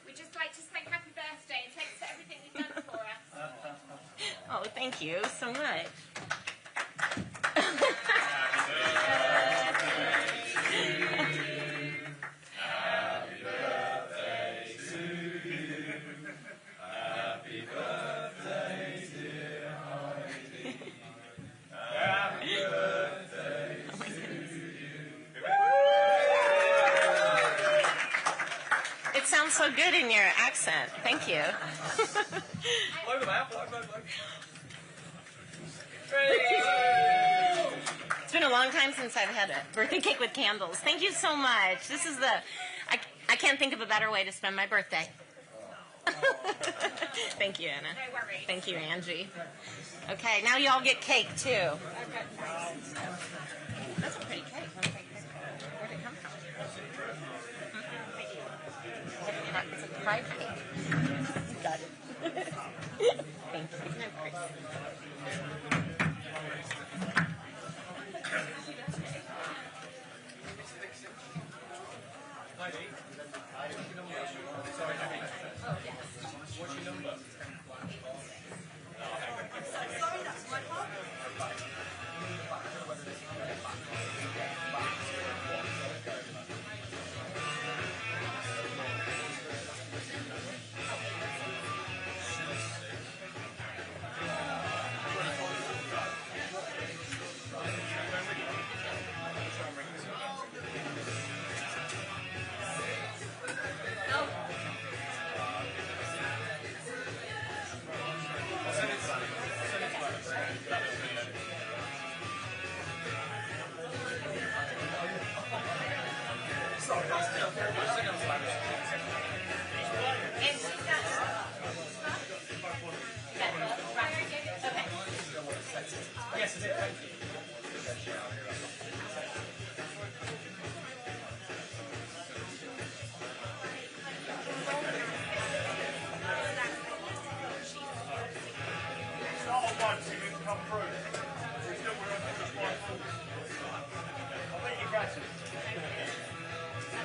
We'd just like to say happy birthday and thanks for everything you've done for us. Oh, thank you so much. It sounds so good in your accent. Thank you. It's been a long time since I've had a birthday cake with candles. Thank you so much. This is I can't think of a better way to spend my birthday. Thank you, Anna. No worries. Thank you, Angie. Okay, now you all get cake, too. Okay. That's a pretty cake. Where'd it come from? It's a fried cake. Got it. Thank you. Isn't that pretty? What's your number? Sorry, that's my fault. Yes, it is. Thank you. It's not a once you didn't come through. We still were on this one. I think you got it.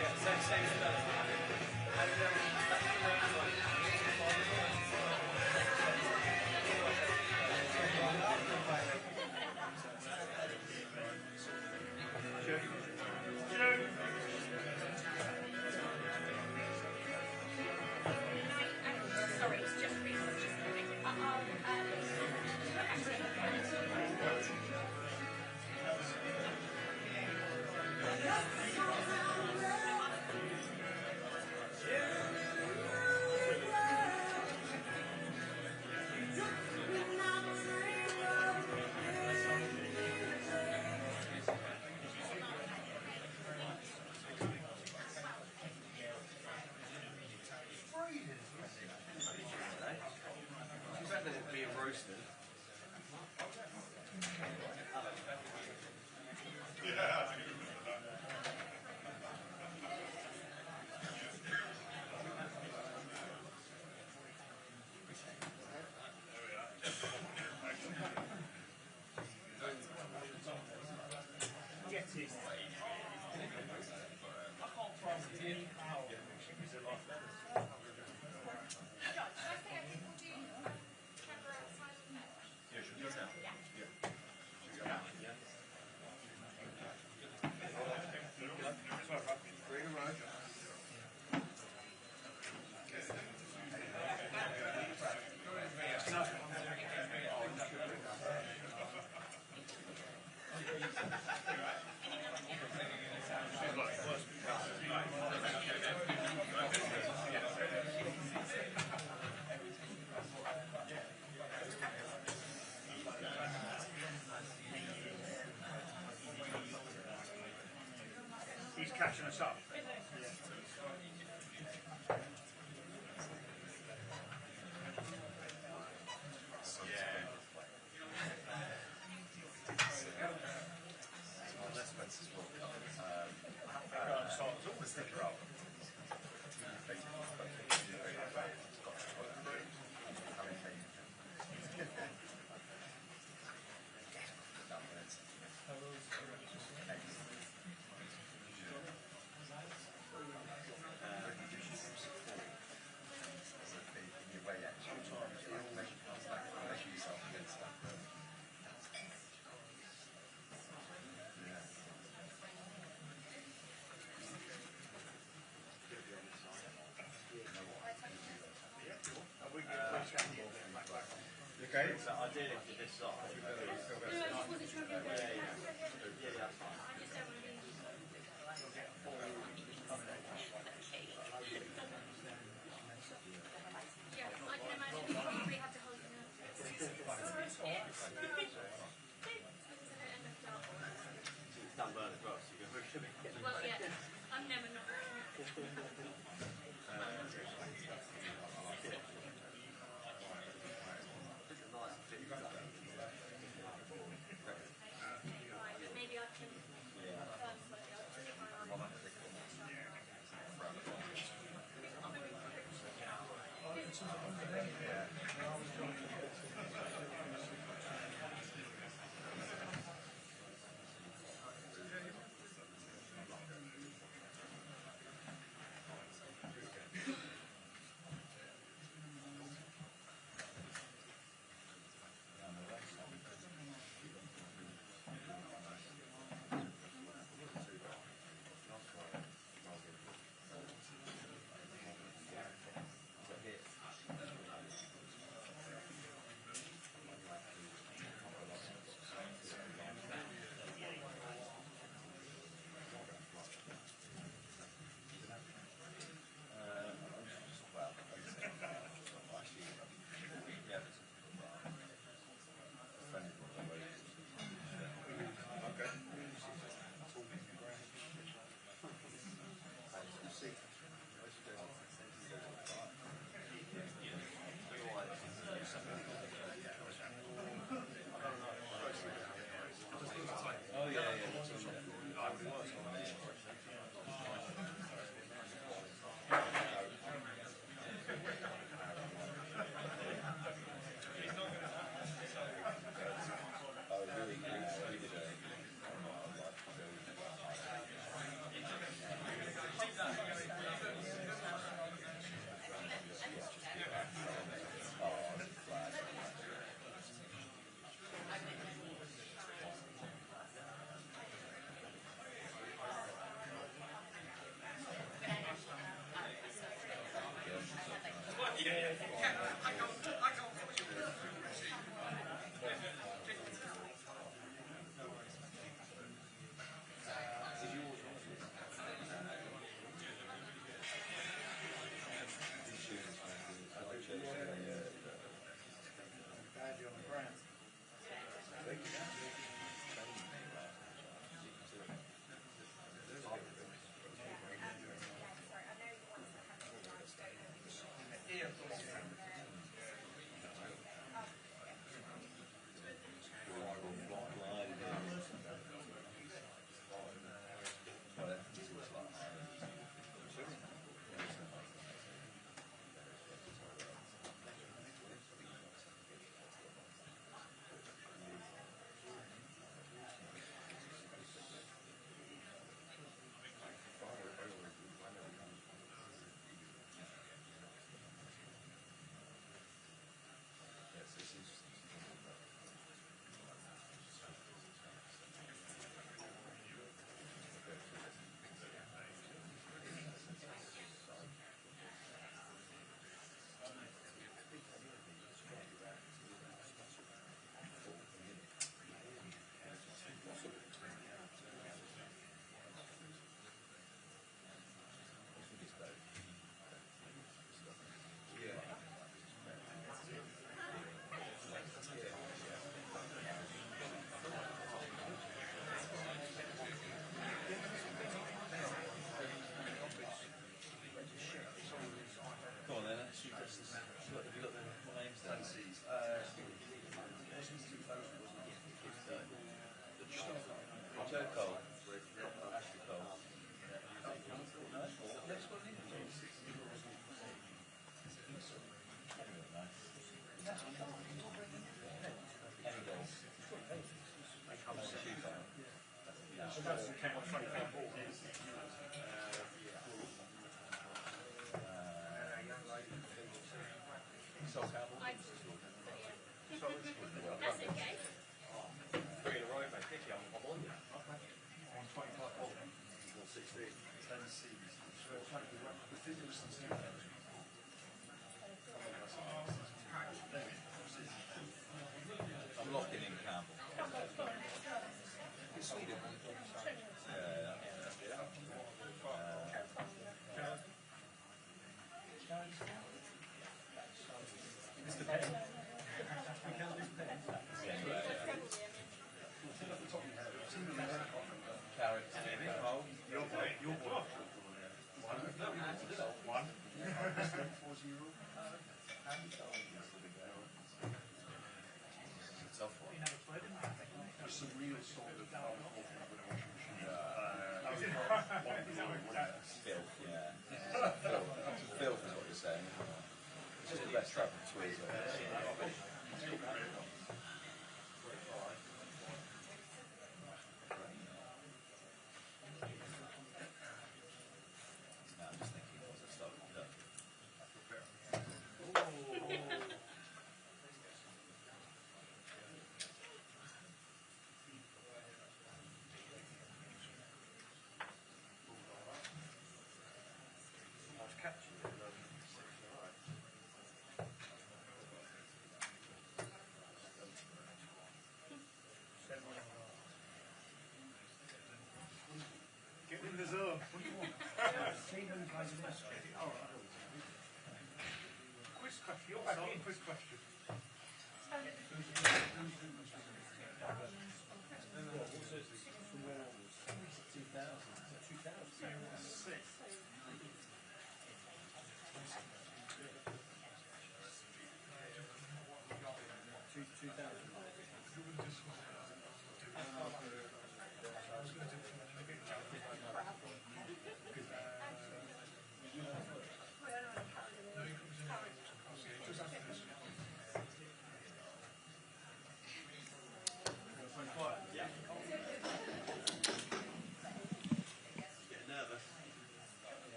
Yeah, same Sorry, it's just research. It's better than it being roasted. Get it. I can't trust it. Is it like that? Yeah, should we go now? Yeah. Bring them right. He's catching us up. That's Spencer's World Cup. Okay, so ideally for this side. Sunburn as well, so you can Well, yeah, I'm never not. Maybe I can. I'm locking in Campbell. Sweden. Mr. Penn. Carrots. Your boy. One. Tough one. Some real sort of Filth, yeah. Filth is what you're saying. It's just the best type of tweet. No, I'm just thinking what's the start of the Get in the zone. Quiz question. You're back in. Quiz question.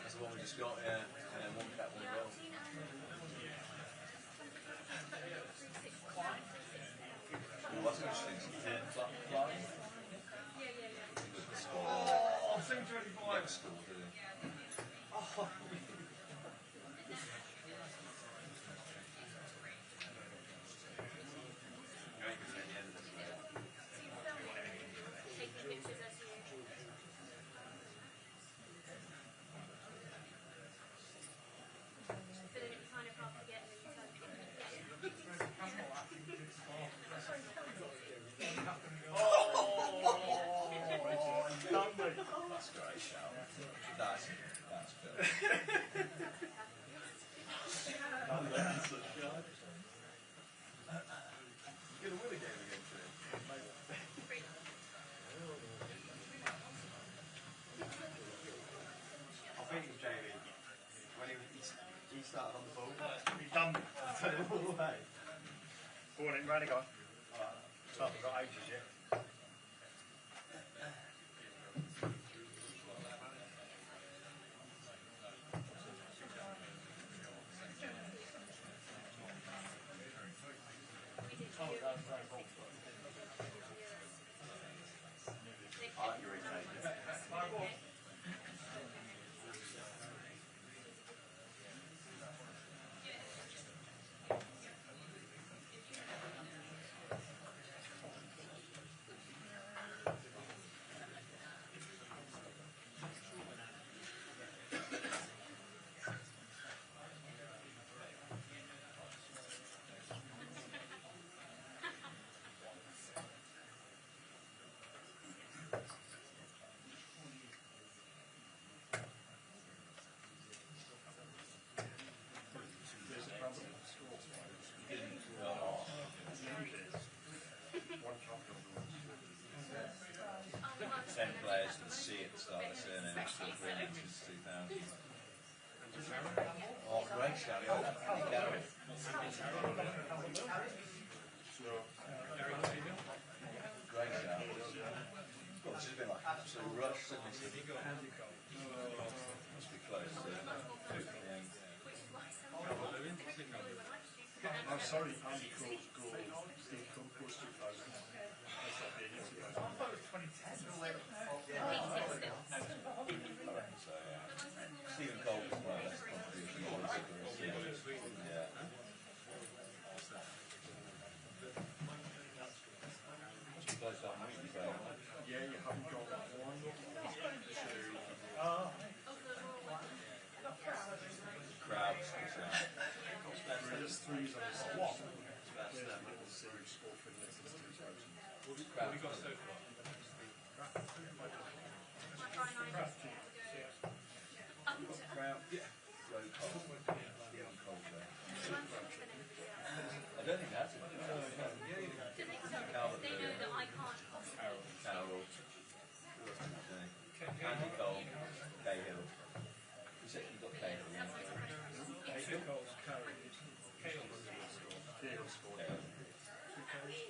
That's the one we just got, yeah. And then one cat, one goal. Well, that's interesting. Flying? Oh, 725. School, did he? That's a great shout. That's good. You're going to win a game against him. I think it was JV. When he started on the ball. He done it. I tell him all the way. Go on in, ready, go on. Alright. I've got ages yet. Ten players can see at the start of the surname, it's still brilliant since 2000. Nice shout. Andy Carroll. Great shout. God, this has been like absolute rush, hasn't it? Must be close to 58. I'm sorry, Andy Crow's goal didn't come close to 2,000. That's not being easy. I thought it was 2010. I reckon so, yeah. Stephen Cole was one of the best contributions. Yeah. Close up, Yeah, you haven't got one, two, crowds. there's threes on the spot. There's a little series score for the next 2,000. Crowd. We got so Crowd. Yeah. Road Cole. Stephen Cole there. I don't think that's it. Calvert there. Carroll. Andy Cole. Cahill. You said you got Cahill. Cahill scored.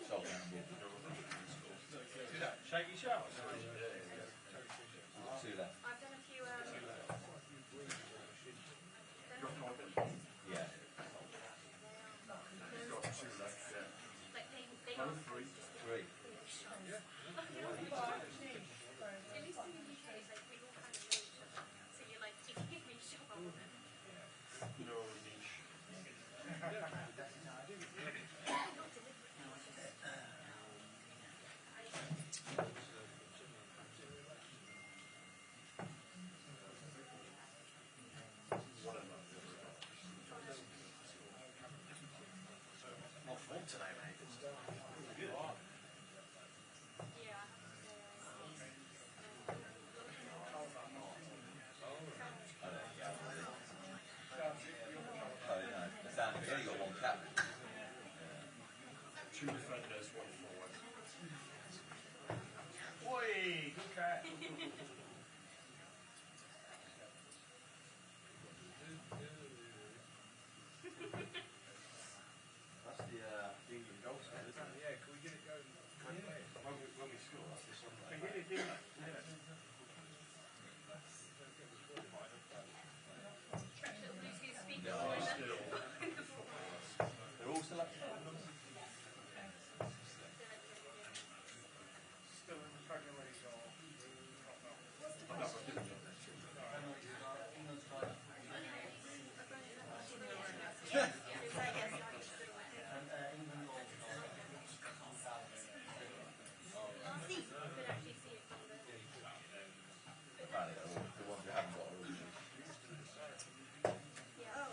Sol Campbell. Shaky shout. Two left. I've done a few. Yeah. You've got two left, yeah. Like they No, are. three. Three. At least in the UK, it's like we all kind of know each other. So you're like, if you give me a shot, I want it. No niche. One of them. More form today, mate. Good. Yeah. Nathaniel, he only got one cap. Two defenders, one forward. Oi, good cat. That's the Indian goal score, isn't it? Yeah, can we get it going? When we score, that's the song. We get it, didn't we? Little Bluetooth speakers. Yeah, going Still. there. They're all still up. Still in the Premier League or Apparently, the ones who haven't got a rule. Yeah,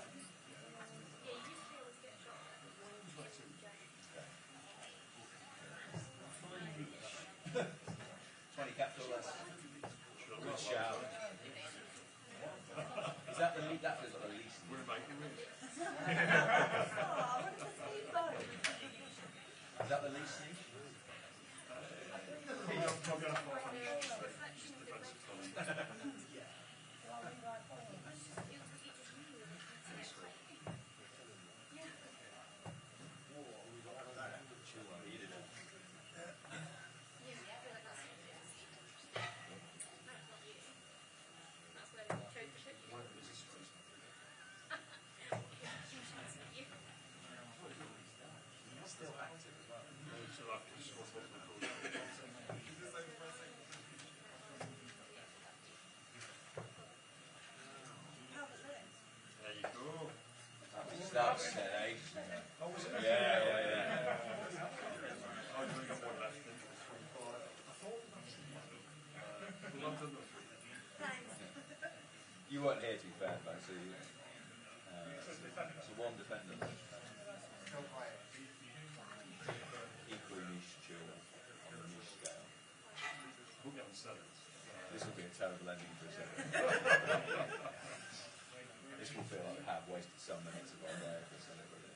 you used to be able to get a shot. 20 caps or less. Good shout. Is that the least? That feels like the least. We're making it. Is that the least niche? I'm going to fall on There you go. That's ace. Oh, was it? Yeah. I've only got one left. Well, I've done the three. You weren't here to be fair, though, so you. So one defender. Equally niche chill on the niche scale. We'll get on sevens. This will be a terrible ending for a second. This will feel like we have wasted some minutes of our day for celebrity.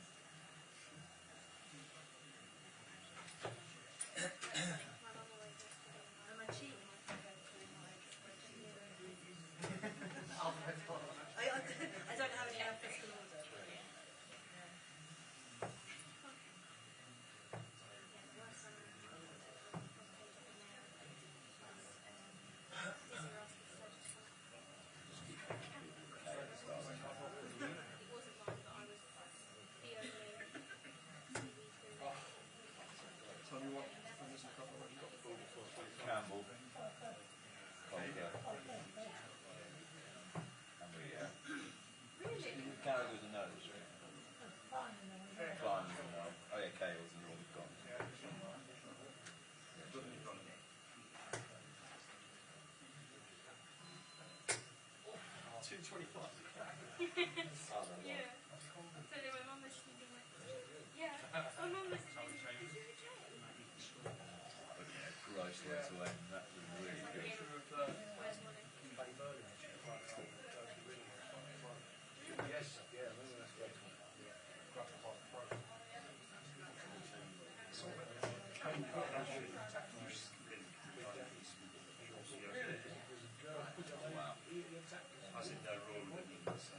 I don't have any physical order. 2:25. Yeah. So then my mum messaged me being like, yeah. My mum messaged me being like, is you okay? But yeah, gross way to end. That was really good. Where's Molly? Yes, yeah, that's great. Wow. I said no rule with him, so.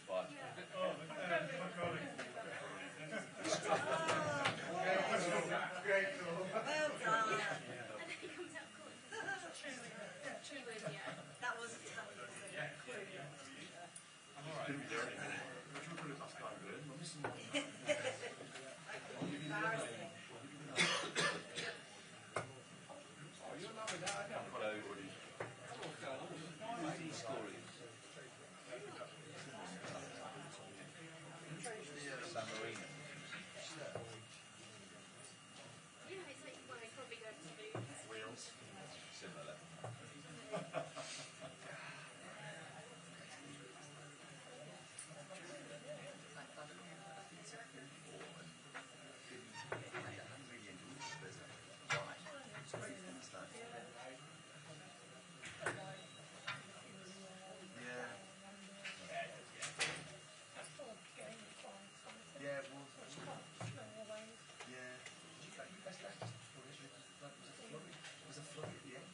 But Great call. Well done. And then he comes out calling. She was, yeah. That was a tough one. I'm alright. Didn't be there any minute. Which one could have last time, good? I'm missing one. Embarrassing. Oh, you're not with that, I can't put everybody. who's he scoring? San Marino. Yeah, it's like, well, I probably go to do. Wheels. Similar. Yeah, it was. Yeah. It was a flood at the end.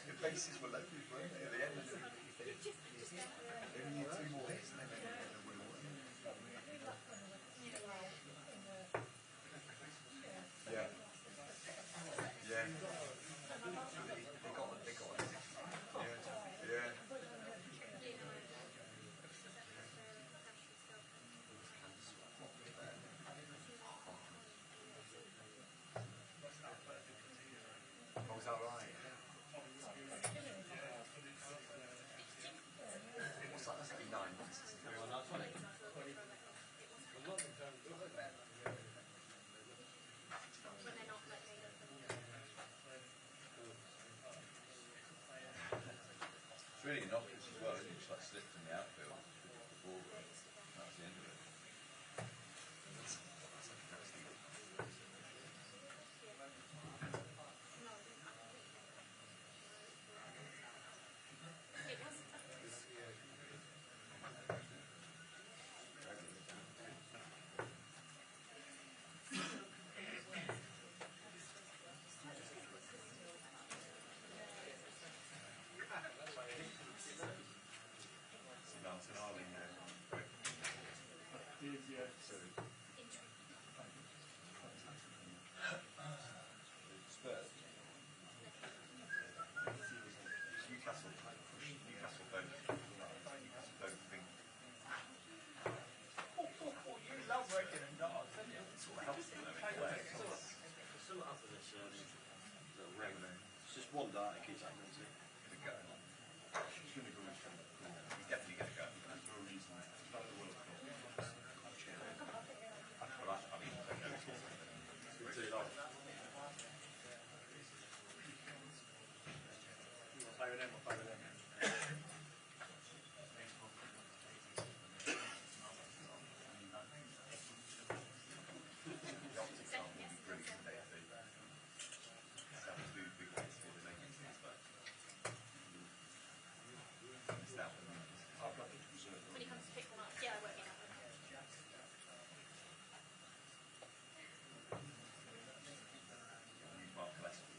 The bases were loaded, weren't they? At the end, they only need 2 more hits and then they win all. Yeah. Yeah. They got it. Yeah. Yeah. Oh, was that right? What's that? That's like 9 months, isn't it? When they're not like made up. It's really innocuous as well, isn't it? Just like slipped in the outfield, picked up the ball, that was the end of it. It was Mountain Island, yeah. So, Spurs. Newcastle don't think. You love working in dogs, don't you? It sort of helps them though in a way. Still not after this little ring. It's just one dart it keeps happening to. Gonna go. He's gonna go. He's definitely gonna go. There's no reason. It's not the World Cup. Well, I mean, I don't know. Too long. Play with him, we'll play with him. The optics aren't going to be brilliant today, I think. That was 2 big ones for the Lakers, but missed out on that. I've got to preserve when he comes to pick them up. Yeah, I won't be that one. Mark Lester.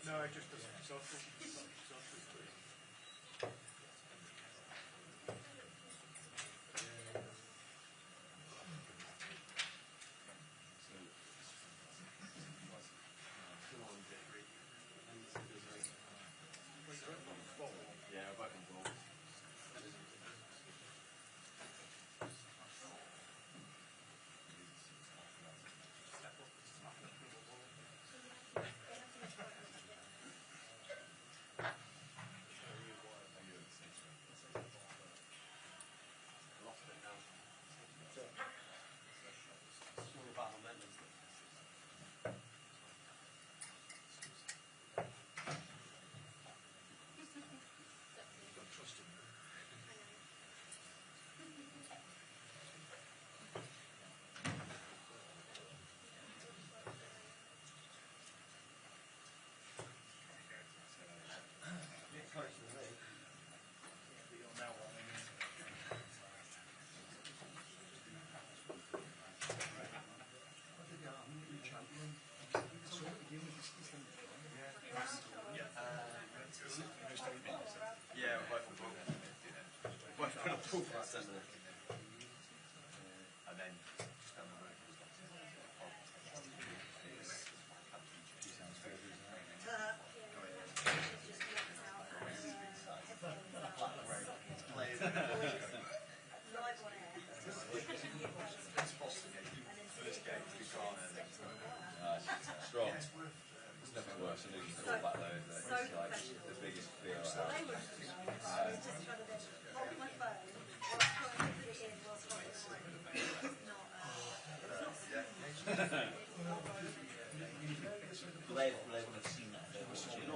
No, just a social. Yeah, we're both on ball. Lost it now. It's all about momentum. Yeah, we're both on ball. We're both on ball for that centre. And then just down the road. Strong. There's nothing worse than losing a ball back though, is there? It's like the biggest fear I have. They would have seen that. They would have seen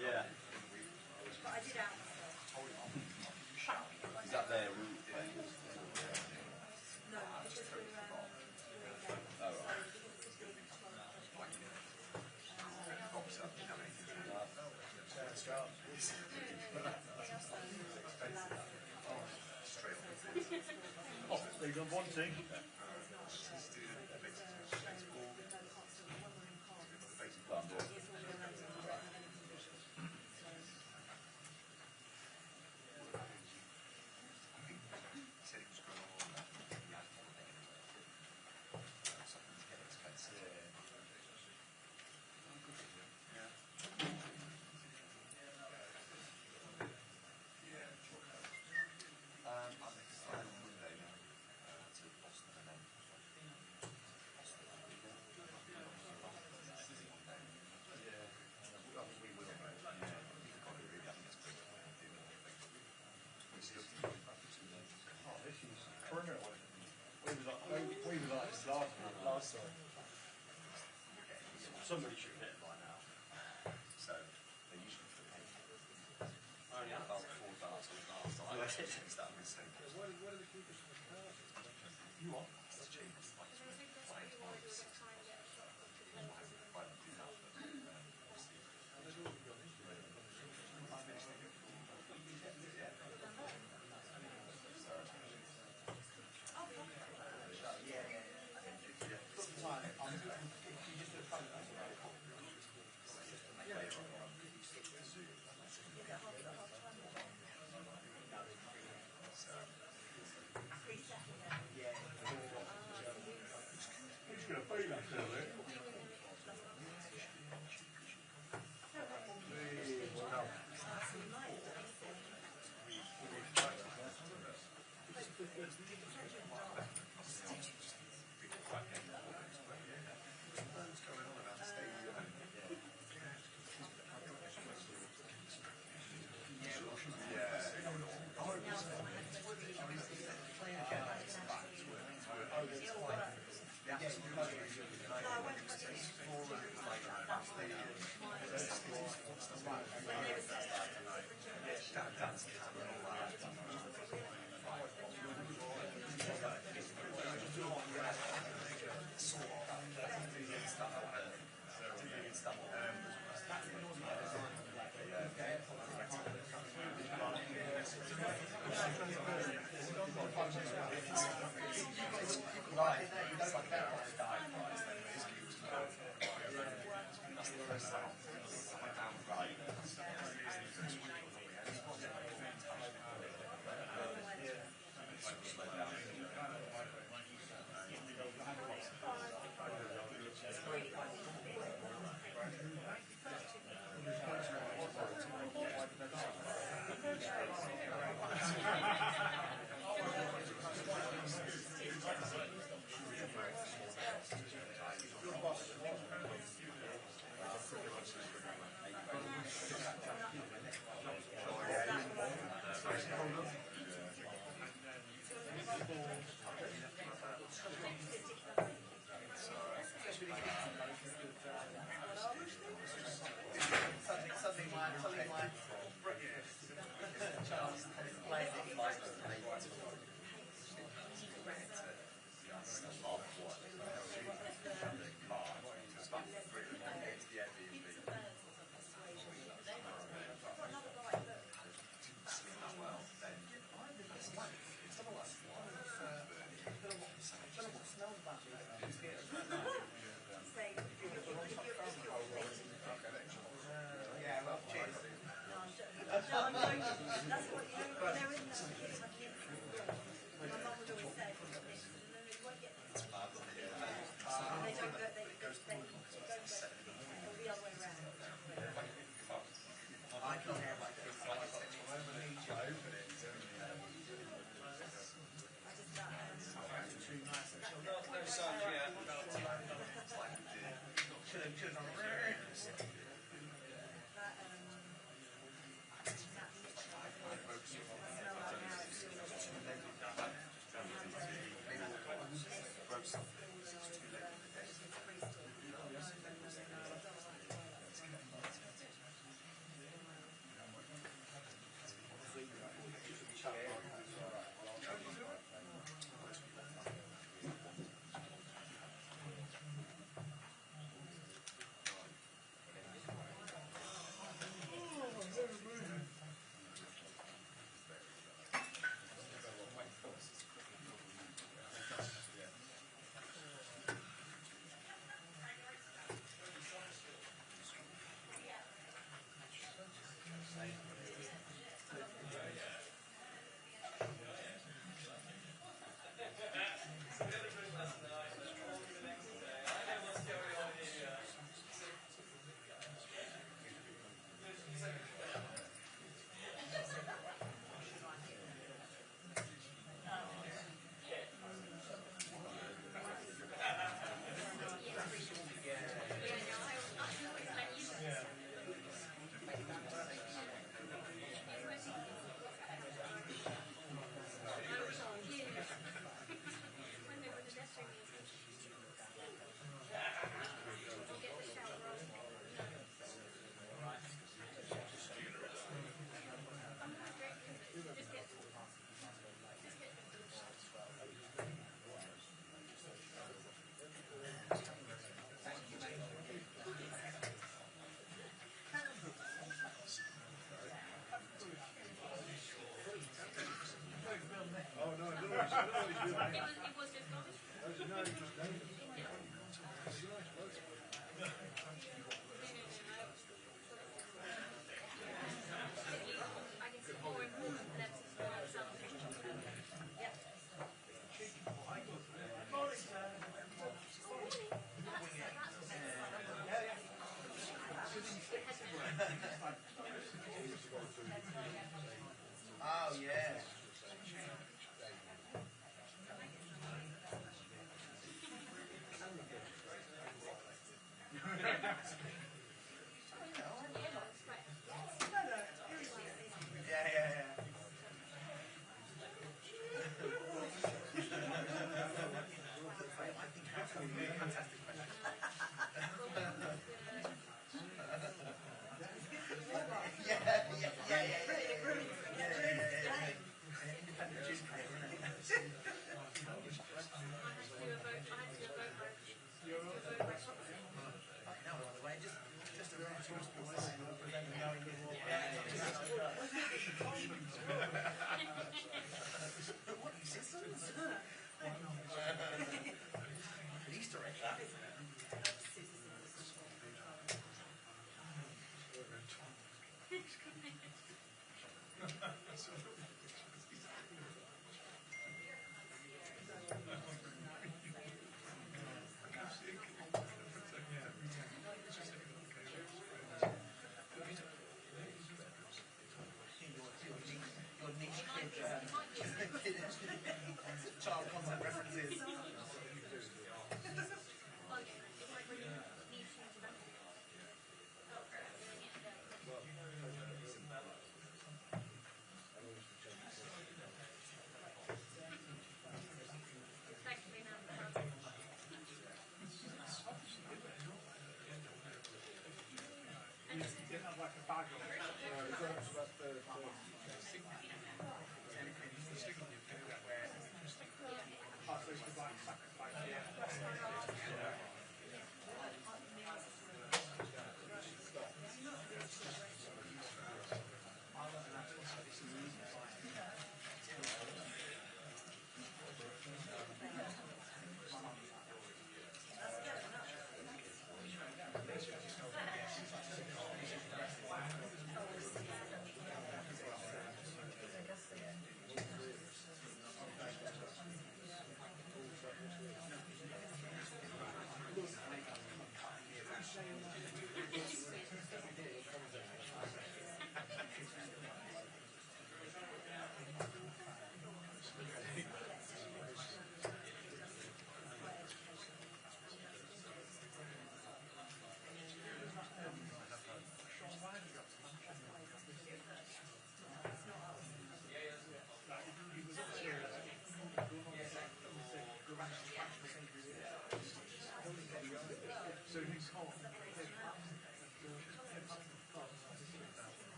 Yeah. But I did out. Is that their route? No, because we're Oh, right. They've done one thing. We were like this last time. Somebody should hit it by now. So, they usually hit it. I only had about 4 darts on the last time. I hit it, that was so good. What are the keepers for the card? You what? Who's going to beat that to it? Right.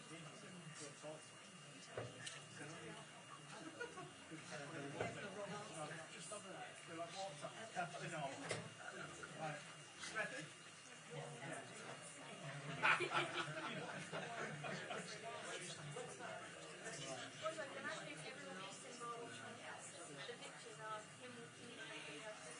Also, can I think everyone else involved the pictures are him walking in and the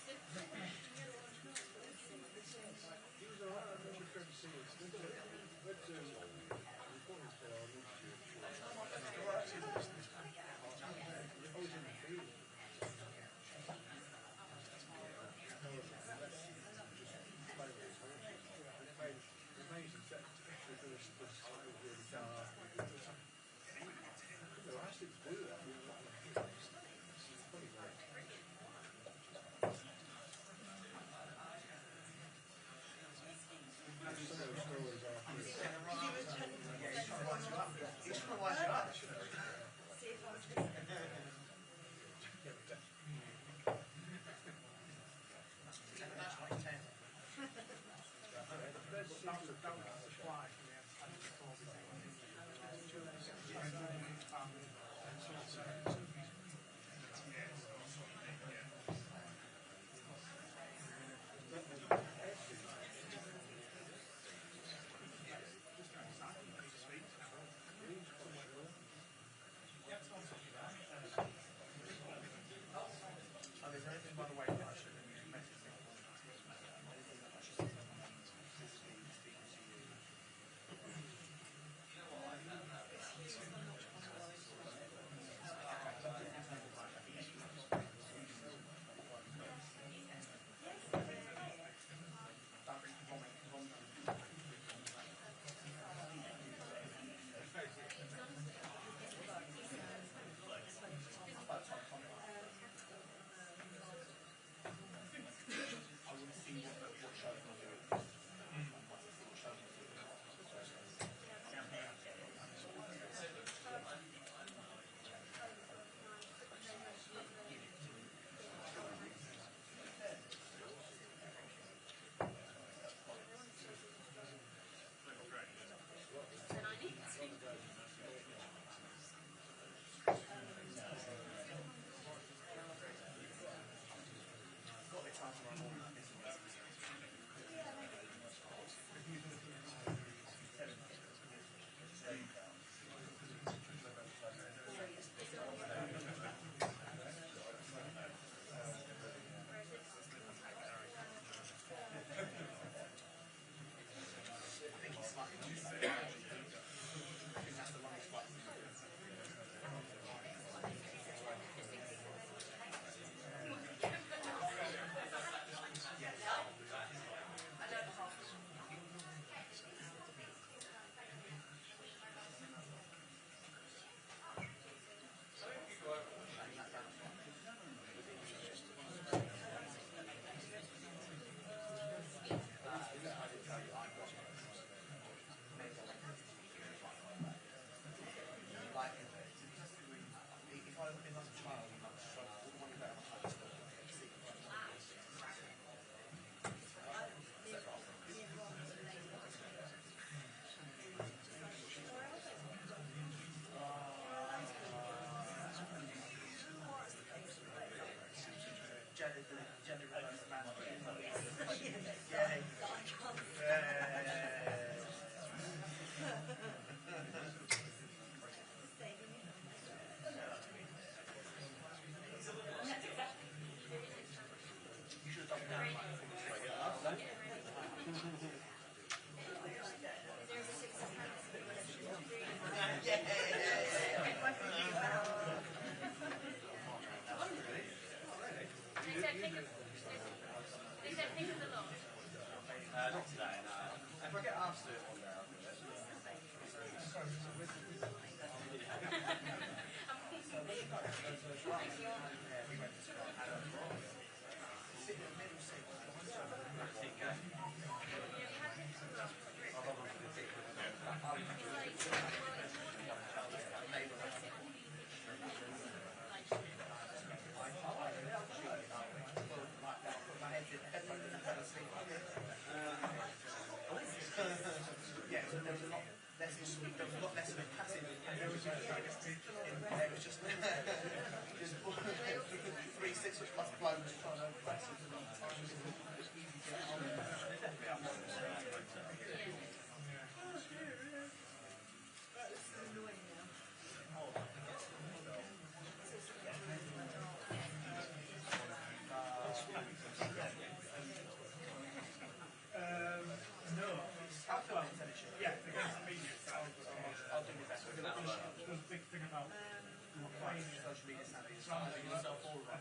yourself all right.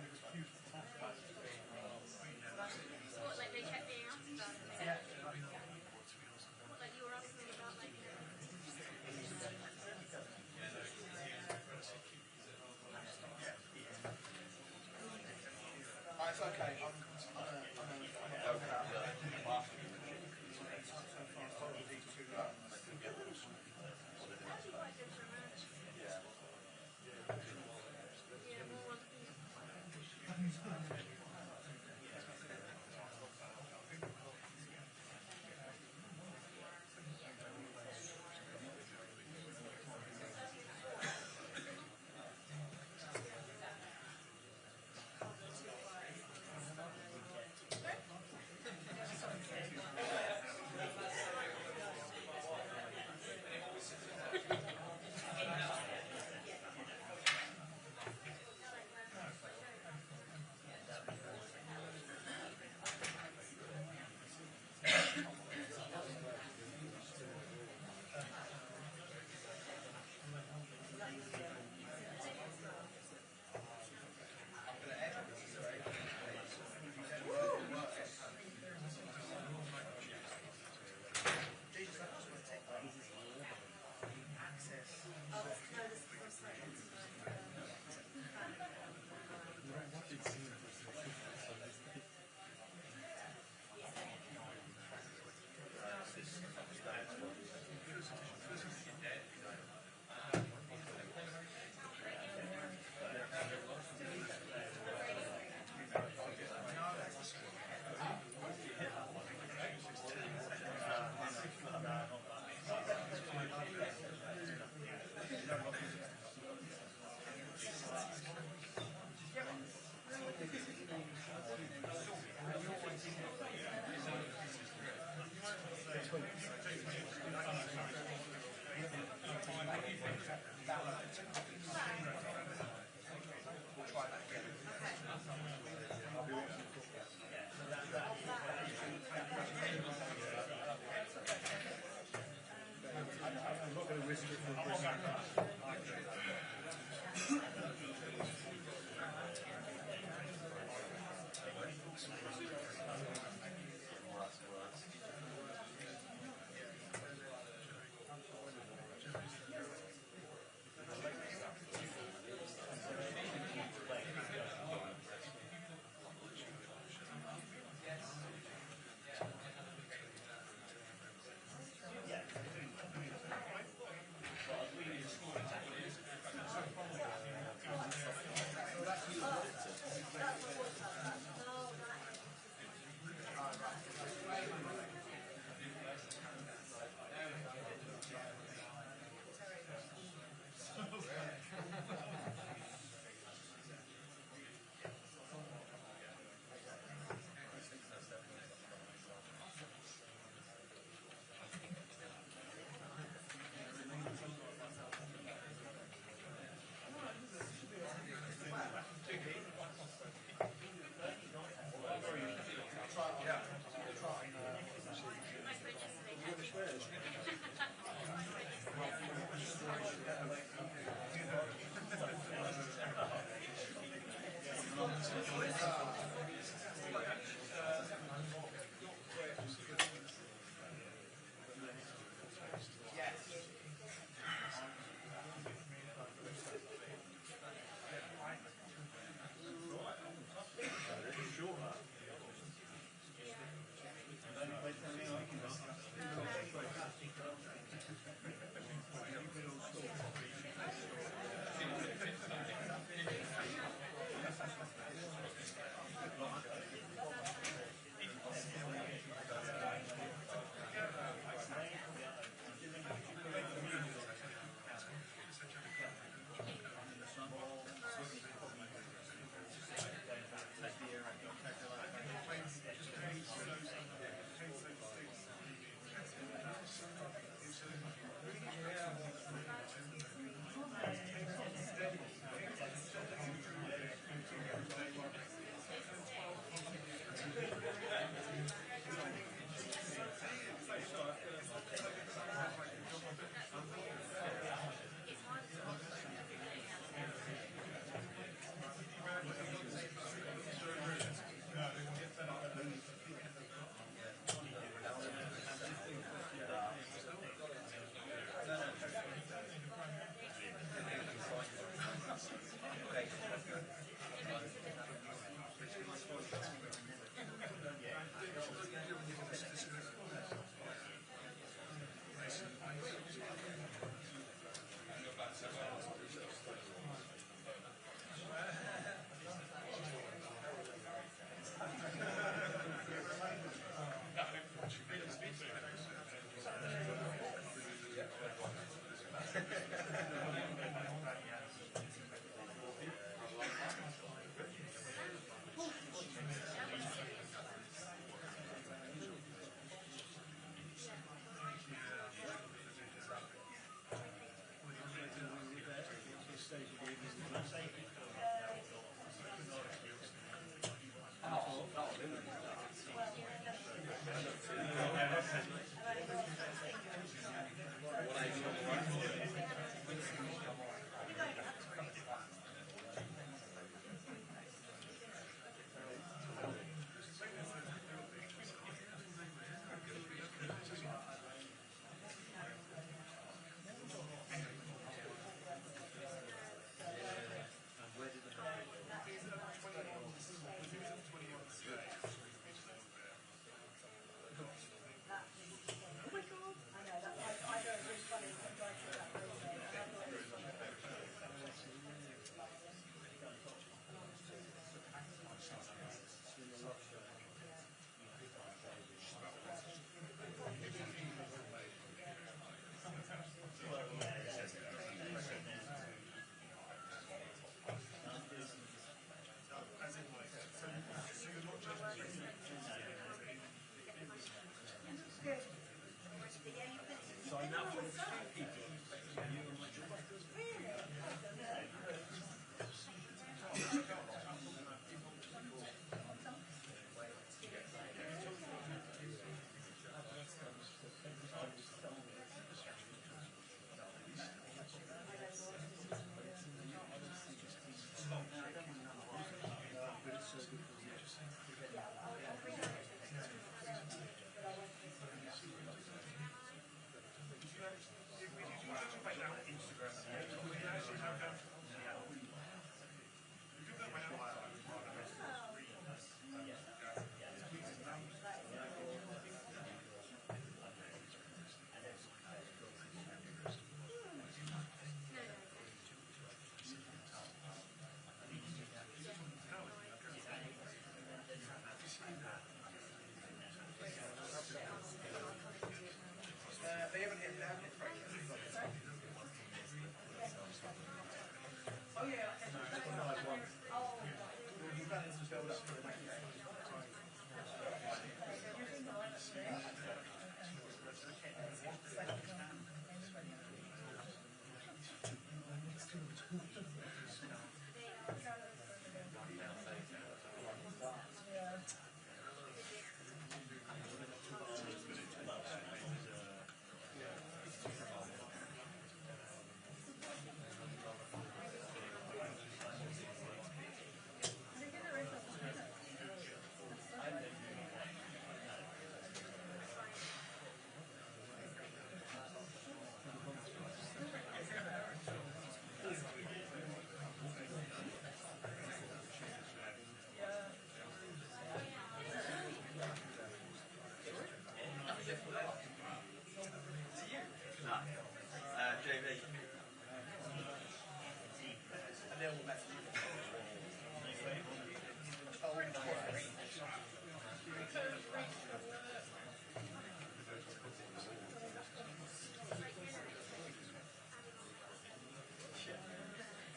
What, like they kept being asked about it? Yeah. What, like you were asking them about, like, It's okay. I'm yeah, more on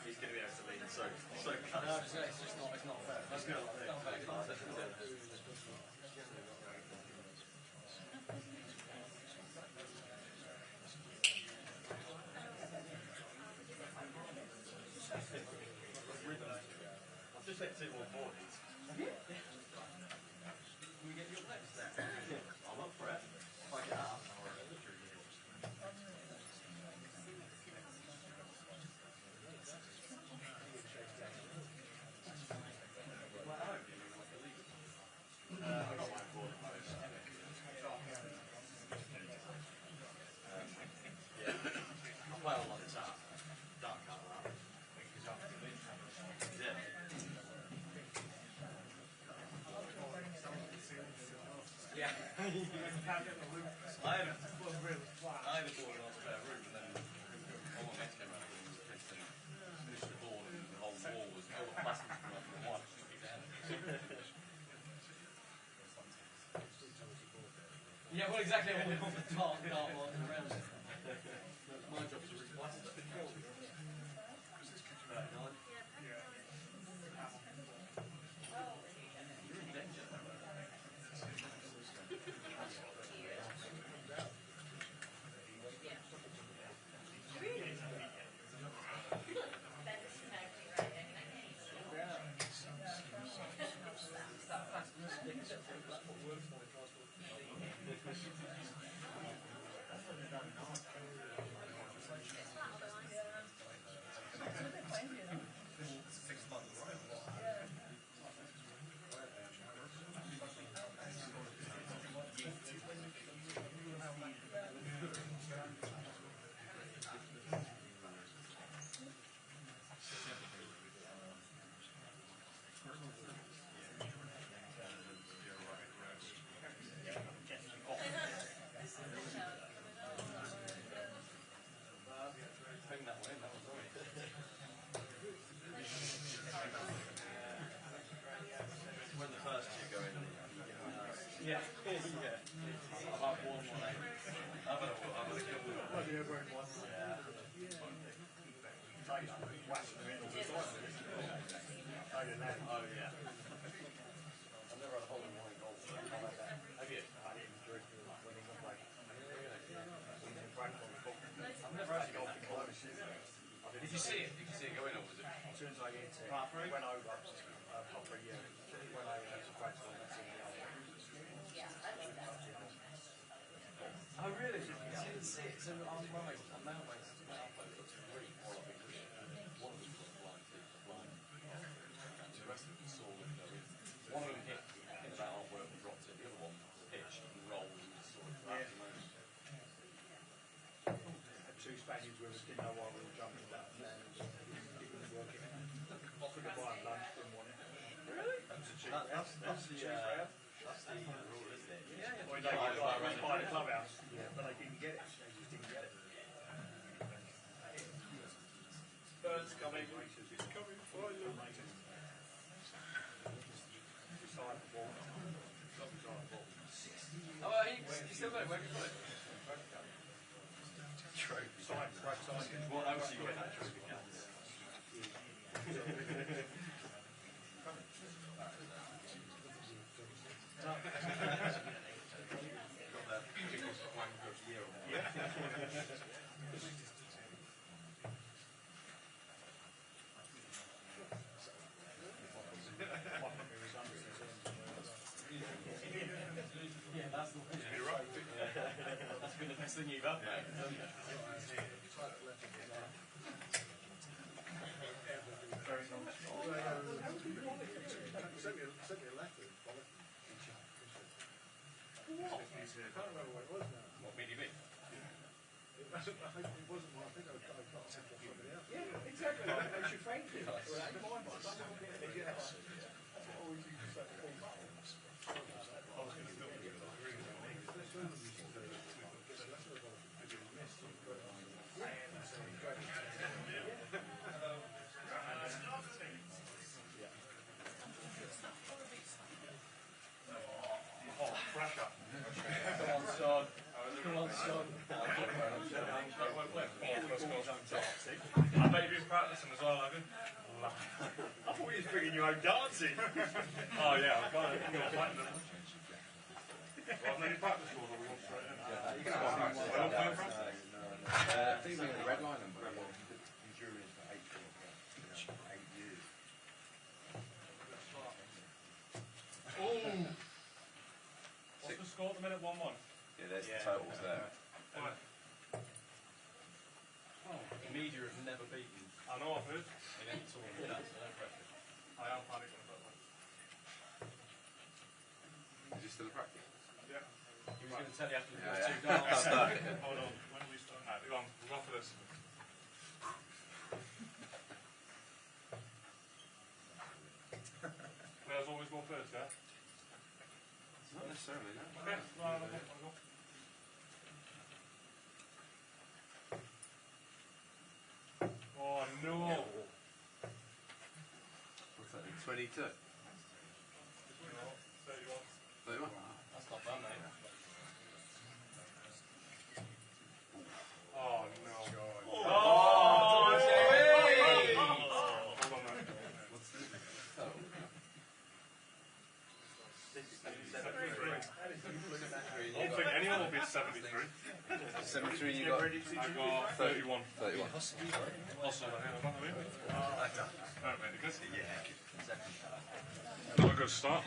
He's going to be able to lean so close. No, it's just not fair. That's not fair. I've just hit 2 more forties. Can we get your next then? I'm up for it. If I get up. I've got my board at most. Yeah. I'll play on like the top. Dark colour. Yeah. Yeah. I had a board on spare room and then all my mates came around and finished the board and the whole wall was all the plastic from up the one. Yeah, well, exactly. I want the dark one around it. My job is to replace it. You're in danger. used to be whacking them in all the time. Oh, yeah. I've never had a hole in one goal. Have you? I didn't enjoy it when he got like. I've never had a golf in Cologne. Did you see it? Did you see it go in, or was it? As soon as I hit it, it went over for a year. When I was practicing, that's it. Oh, really? I didn't see it. So I'm right. I'm now based. Really quite a big risk. One of them was blind, blind. The rest of them saw them go in. One of them hit in about halfway up and dropped it. The other one pitched and rolled and sort of back to most. Two Spaniards with us didn't know why we were jumping that. Didn't work it out. Offered to buy lunch, didn't want it. Really? That's the rule, isn't it? Yeah. Or they went by the clubhouse, but they didn't get it. They just didn't get it. Birds coming. It's coming for you. Beside the wall. Not beside the wall. Oh, he's still there. Where have you put it? Trophy. Side. What else you get that trophy cats? Yeah, that's the way. You're right. That's been the best thing you've had, mate. Very nice. Sent me a letter. I can't remember what it was now. What made you big? It wasn't one. I think I got somebody else. Yeah, exactly. I should thank you. Yes. That's what always used to say. Pressure. Come on, son. Come on, son. I bet you've been practicing as well, have you? I thought you was bringing your own dancing. Oh yeah, I've got it. You're playing them. Well, I've never practiced for them. We want straight in. You can have one. Where am I coming from? I think we had the red line and injuries for 8 years. Oh! What's the score at the minute? 1-1. Yeah, there's the totals there. Right. The media have never beaten I know I've heard. in any tournament. That's no pressure. I am panicking about that. Is he still a practice? Yeah. He was going to tell you after the Yeah, first yeah. 2 goals. Hold on. When do we start? Right, go on. We'll go for this. Players always go first, yeah? Not necessarily, no. Okay. Right, I'll go. Oh no! What's that, 22? 31. 31? That's not bad, mate. Oh no! Oh, Hold on, mate. What's the total? I don't think anyone will beat 73. 73 you got? I got 31. 31. Also, I don't know. Alright, mate, you good? Yeah. Not a good start.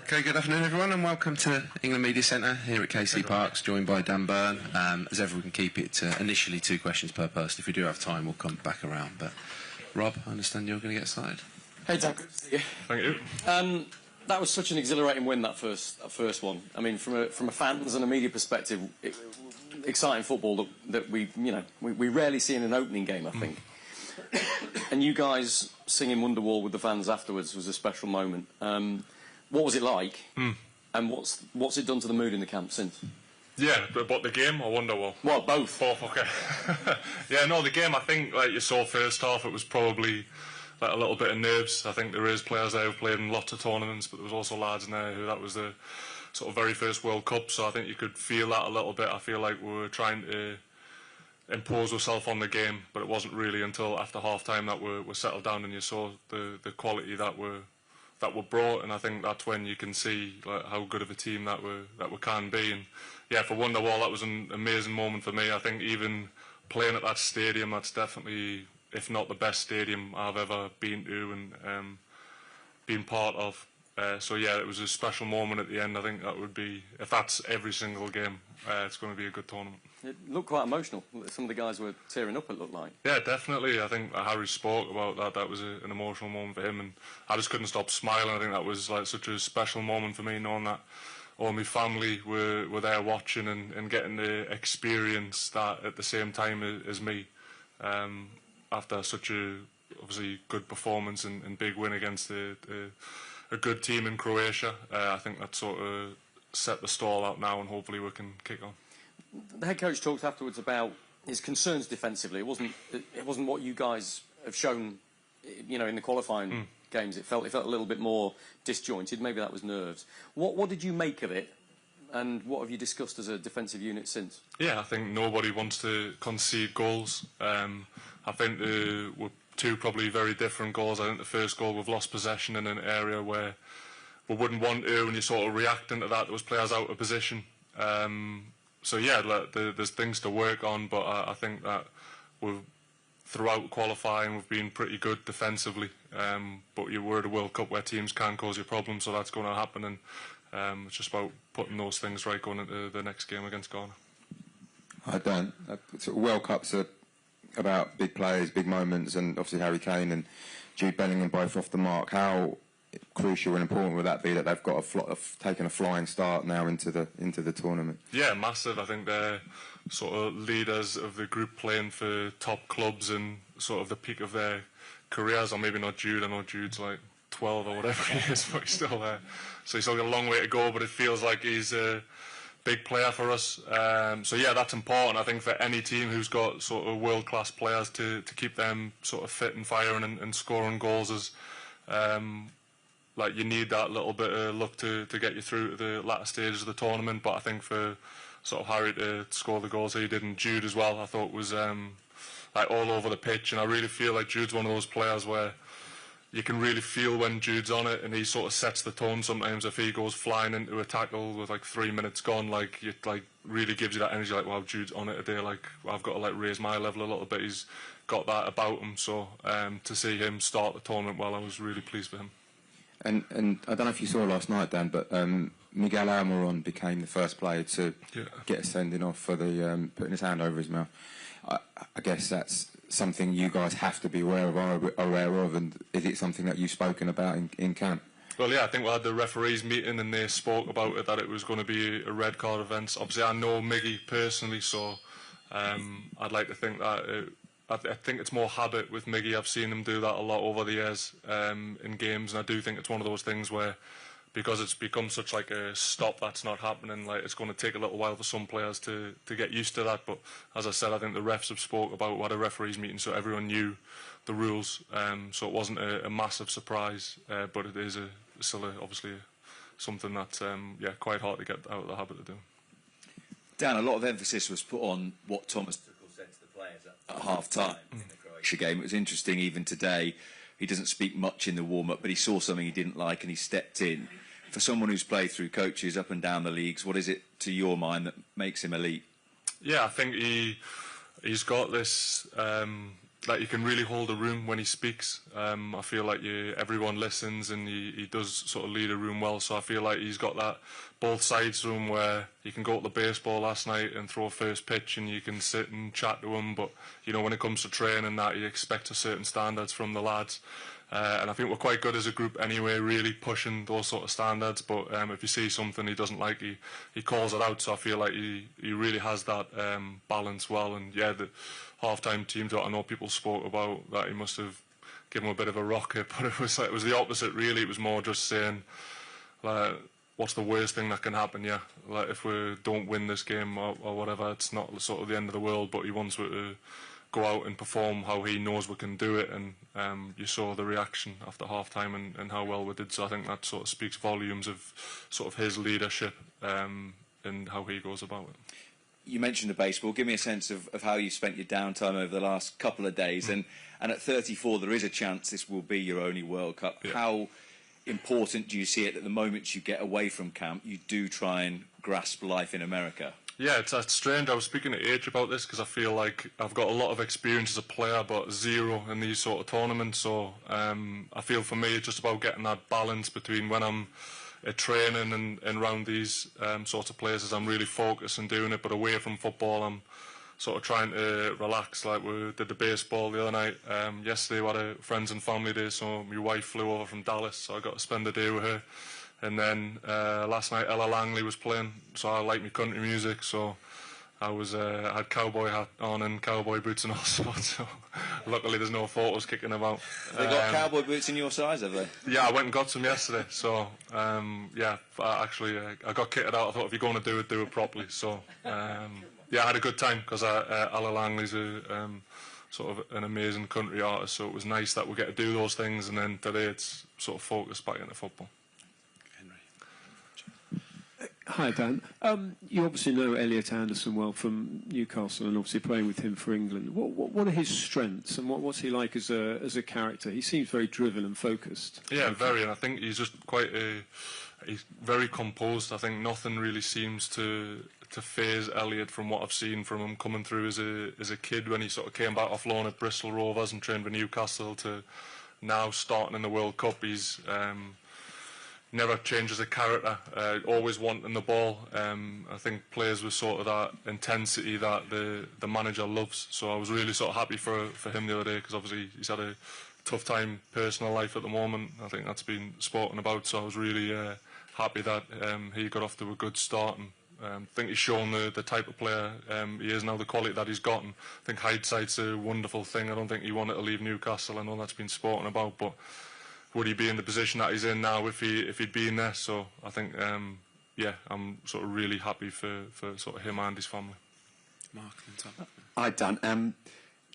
Okay, good afternoon everyone and welcome to England Media Centre here at KC Parks, joined by Dan Byrne. As ever, we can keep it initially 2 questions per person. If we do have time, we'll come back around. But Rob, I understand you're going to get started. Hey Dan, good to see you. Thank you. That was such an exhilarating win, that first one. I mean, from a fans and a media perspective, exciting football that we rarely see in an opening game, I think. And you guys singing Wonderwall with the fans afterwards was a special moment. What was it like? And what's it done to the mood in the camp since? Yeah, but the game or Wonderwall? Well, both. Both, okay. Yeah, no, the game, I think, like you saw first half, it was probably like a little bit of nerves. I think there is players there who've played in lots of tournaments, but there was also lads in there who that was the sort of very first World Cup, so I think you could feel that a little bit. I feel like we were trying to impose ourselves on the game, but it wasn't really until after half-time that we settled down and you saw the quality that were brought, and I think that's when you can see like how good of a team that we can be. And yeah, for Wonderwall, that was an amazing moment for me. I think even playing at that stadium, that's definitely, if not the best stadium I've ever been to and been part of. So yeah, it was a special moment at the end. I think that would be, if that's every single game, it's going to be a good tournament. It looked quite emotional. Some of the guys were tearing up, it looked like. Yeah, definitely. I think Harry spoke about that. That was an emotional moment for him, and I just couldn't stop smiling. I think that was like such a special moment for me, knowing that all my family were there watching and getting to experience that at the same time as me, after such a obviously good performance and big win against a good team in Croatia. I think that sort of set the stall out now, and hopefully we can kick on. The head coach talked afterwards about his concerns defensively. It wasn't what you guys have shown, you know, in the qualifying games. It felt a little bit more disjointed. Maybe that was nerves. What did you make of it, and what have you discussed as a defensive unit since? Yeah, I think nobody wants to concede goals. I think we're two probably very different goals. I think the first goal, we've lost possession in an area where we wouldn't want to, and you're sort of reacting to that. There was players out of position. So yeah, there's things to work on, but I think that throughout qualifying we've been pretty good defensively. But we're at a World Cup where teams can cause you problems, so that's going to happen, and it's just about putting those things right going into the next game against Ghana. I don't. World Cups are about big players, big moments, and obviously Harry Kane and Jude Bellingham both off the mark. How crucial and important would that be that they've got taken a flying start now into the tournament? Yeah, massive. I think they're sort of leaders of the group, playing for top clubs and sort of the peak of their careers. Or maybe not Jude. I know Jude's like 12 or whatever he is, but he's still there. So he's still got a long way to go, but it feels like he's a big player for us. So yeah, that's important. I think for any team who's got sort of world-class players to keep them sort of fit and firing and scoring goals is like you need that little bit of luck to get you through to the latter stages of the tournament. But I think for sort of Harry to score the goals he did, and Jude as well, I thought was like all over the pitch. And I really feel like Jude's one of those players where you can really feel when Jude's on it, and he sort of sets the tone sometimes. If he goes flying into a tackle with like 3 minutes gone, like it like really gives you that energy, like, wow, Jude's on it today, like I've got to like raise my level a little bit. He's got that about him, so to see him start the tournament well, I was really pleased for him. And I don't know if you saw last night, Dan, but Miguel Almiron became the first player to get a sending off for the putting his hand over his mouth. I guess that's something you guys have to be aware of, and is it something that you've spoken about in camp? Well, yeah, I think we had the referees meeting and they spoke about it, that it was going to be a red card event. Obviously, I know Miggy personally, so I'd like to think that I think it's more habit with Miggy. I've seen him do that a lot over the years in games, and I do think it's one of those things where, because it's become such like a stop that's not happening, like it's going to take a little while for some players to get used to that. But as I said, I think the refs have spoke about what a referees meeting, so everyone knew the rules, so it wasn't a massive surprise, but it is still obviously something that's quite hard to get out of the habit of doing. Dan, a lot of emphasis was put on what Thomas Tuchel said to the players at half-time in the Croatia game. It was interesting, even today, he doesn't speak much in the warm-up, but he saw something he didn't like and he stepped in. For someone who's played through coaches up and down the leagues, what is it to your mind that makes him elite? Yeah, I think he's got this, like he can really hold a room when he speaks. I feel like everyone listens, and he does sort of lead a room well. So I feel like he's got that both sides room where you can go to the baseball last night and throw a first pitch and you can sit and chat to him. But, you know, when it comes to training, that he expects a certain standards from the lads. And I think we're quite good as a group anyway, really pushing those sort of standards. But if you see something he doesn't like, he calls it out. So I feel like he really has that balance well. And yeah, the half-time team talk, I know people spoke about that he must have given him a bit of a rocket, but it was the opposite really. It was more just saying, like, what's the worst thing that can happen? Yeah, like if we don't win this game or whatever, it's not sort of the end of the world. But he wants to go out and perform how he knows we can do it, and you saw the reaction after half time and how well we did. So I think that sort of speaks volumes of sort of his leadership and how he goes about it. You mentioned the baseball. Give me a sense of how you spent your downtime over the last couple of days. And at 34, there is a chance this will be your only World Cup. Yeah. How important do you see it that the moment you get away from camp, you do try and grasp life in America? Yeah, it's strange. I was speaking to H about this because I feel like I've got a lot of experience as a player, but zero in these sort of tournaments. So I feel for me it's just about getting that balance between when I'm training and around these sorts of places, I'm really focused and doing it, but away from football, I'm sort of trying to relax. Like we did the baseball the other night. Yesterday we had a friends and family day, so my wife flew over from Dallas, so I got to spend the day with her. And then last night Ella Langley was playing, so I like my country music, so I had cowboy hat on and cowboy boots and all sorts. So luckily there's no photos kicking about. Have they got cowboy boots in your size, have they? Yeah, I went and got some yesterday. So yeah, I got kitted out. I thought if you're going to do it properly. So yeah, I had a good time because Ella Langley's sort of an amazing country artist. So it was nice that we get to do those things. And then today it's sort of focused back into football. Hi, Dan. You obviously know Elliot Anderson well from Newcastle and obviously playing with him for England. What are his strengths and what's he like as a character? He seems very driven and focused. Yeah, very. And I think he's just he's very composed. I think nothing really seems to faze Elliot from what I've seen from him coming through as a kid when he sort of came back off loan at Bristol Rovers and trained with Newcastle to now starting in the World Cup. He's never changes a character, always wanting the ball. I think plays with sort of that intensity that the manager loves. So I was really sort of happy for him the other day because obviously he's had a tough time personal life at the moment. I think that's been spoken about. So I was really happy that he got off to a good start. And I think he's shown the type of player he is now, the quality that he's gotten. I think hindsight's a wonderful thing. I don't think he wanted to leave Newcastle. I know that's been spoken about, but would he be in the position that he's in now if he'd been there? So I think, yeah, I'm sort of really happy for sort of him and his family. Mark and Tom. Hi, Dan.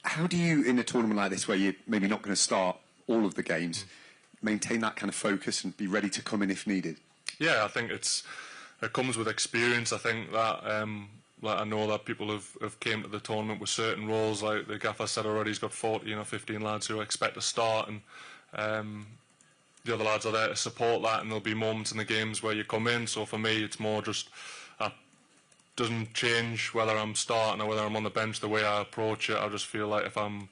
How do you, in a tournament like this where you're maybe not going to start all of the games, maintain that kind of focus and be ready to come in if needed? Yeah, I think it comes with experience. I think that like I know that people have came to the tournament with certain roles. Like the gaffer said already, he's got 14 or 15 lads who expect to start, and the other lads are there to support that, and there'll be moments in the games where you come in. So for me, it's more just doesn't change whether I'm starting or whether I'm on the bench. The way I approach it, I just feel like if I'm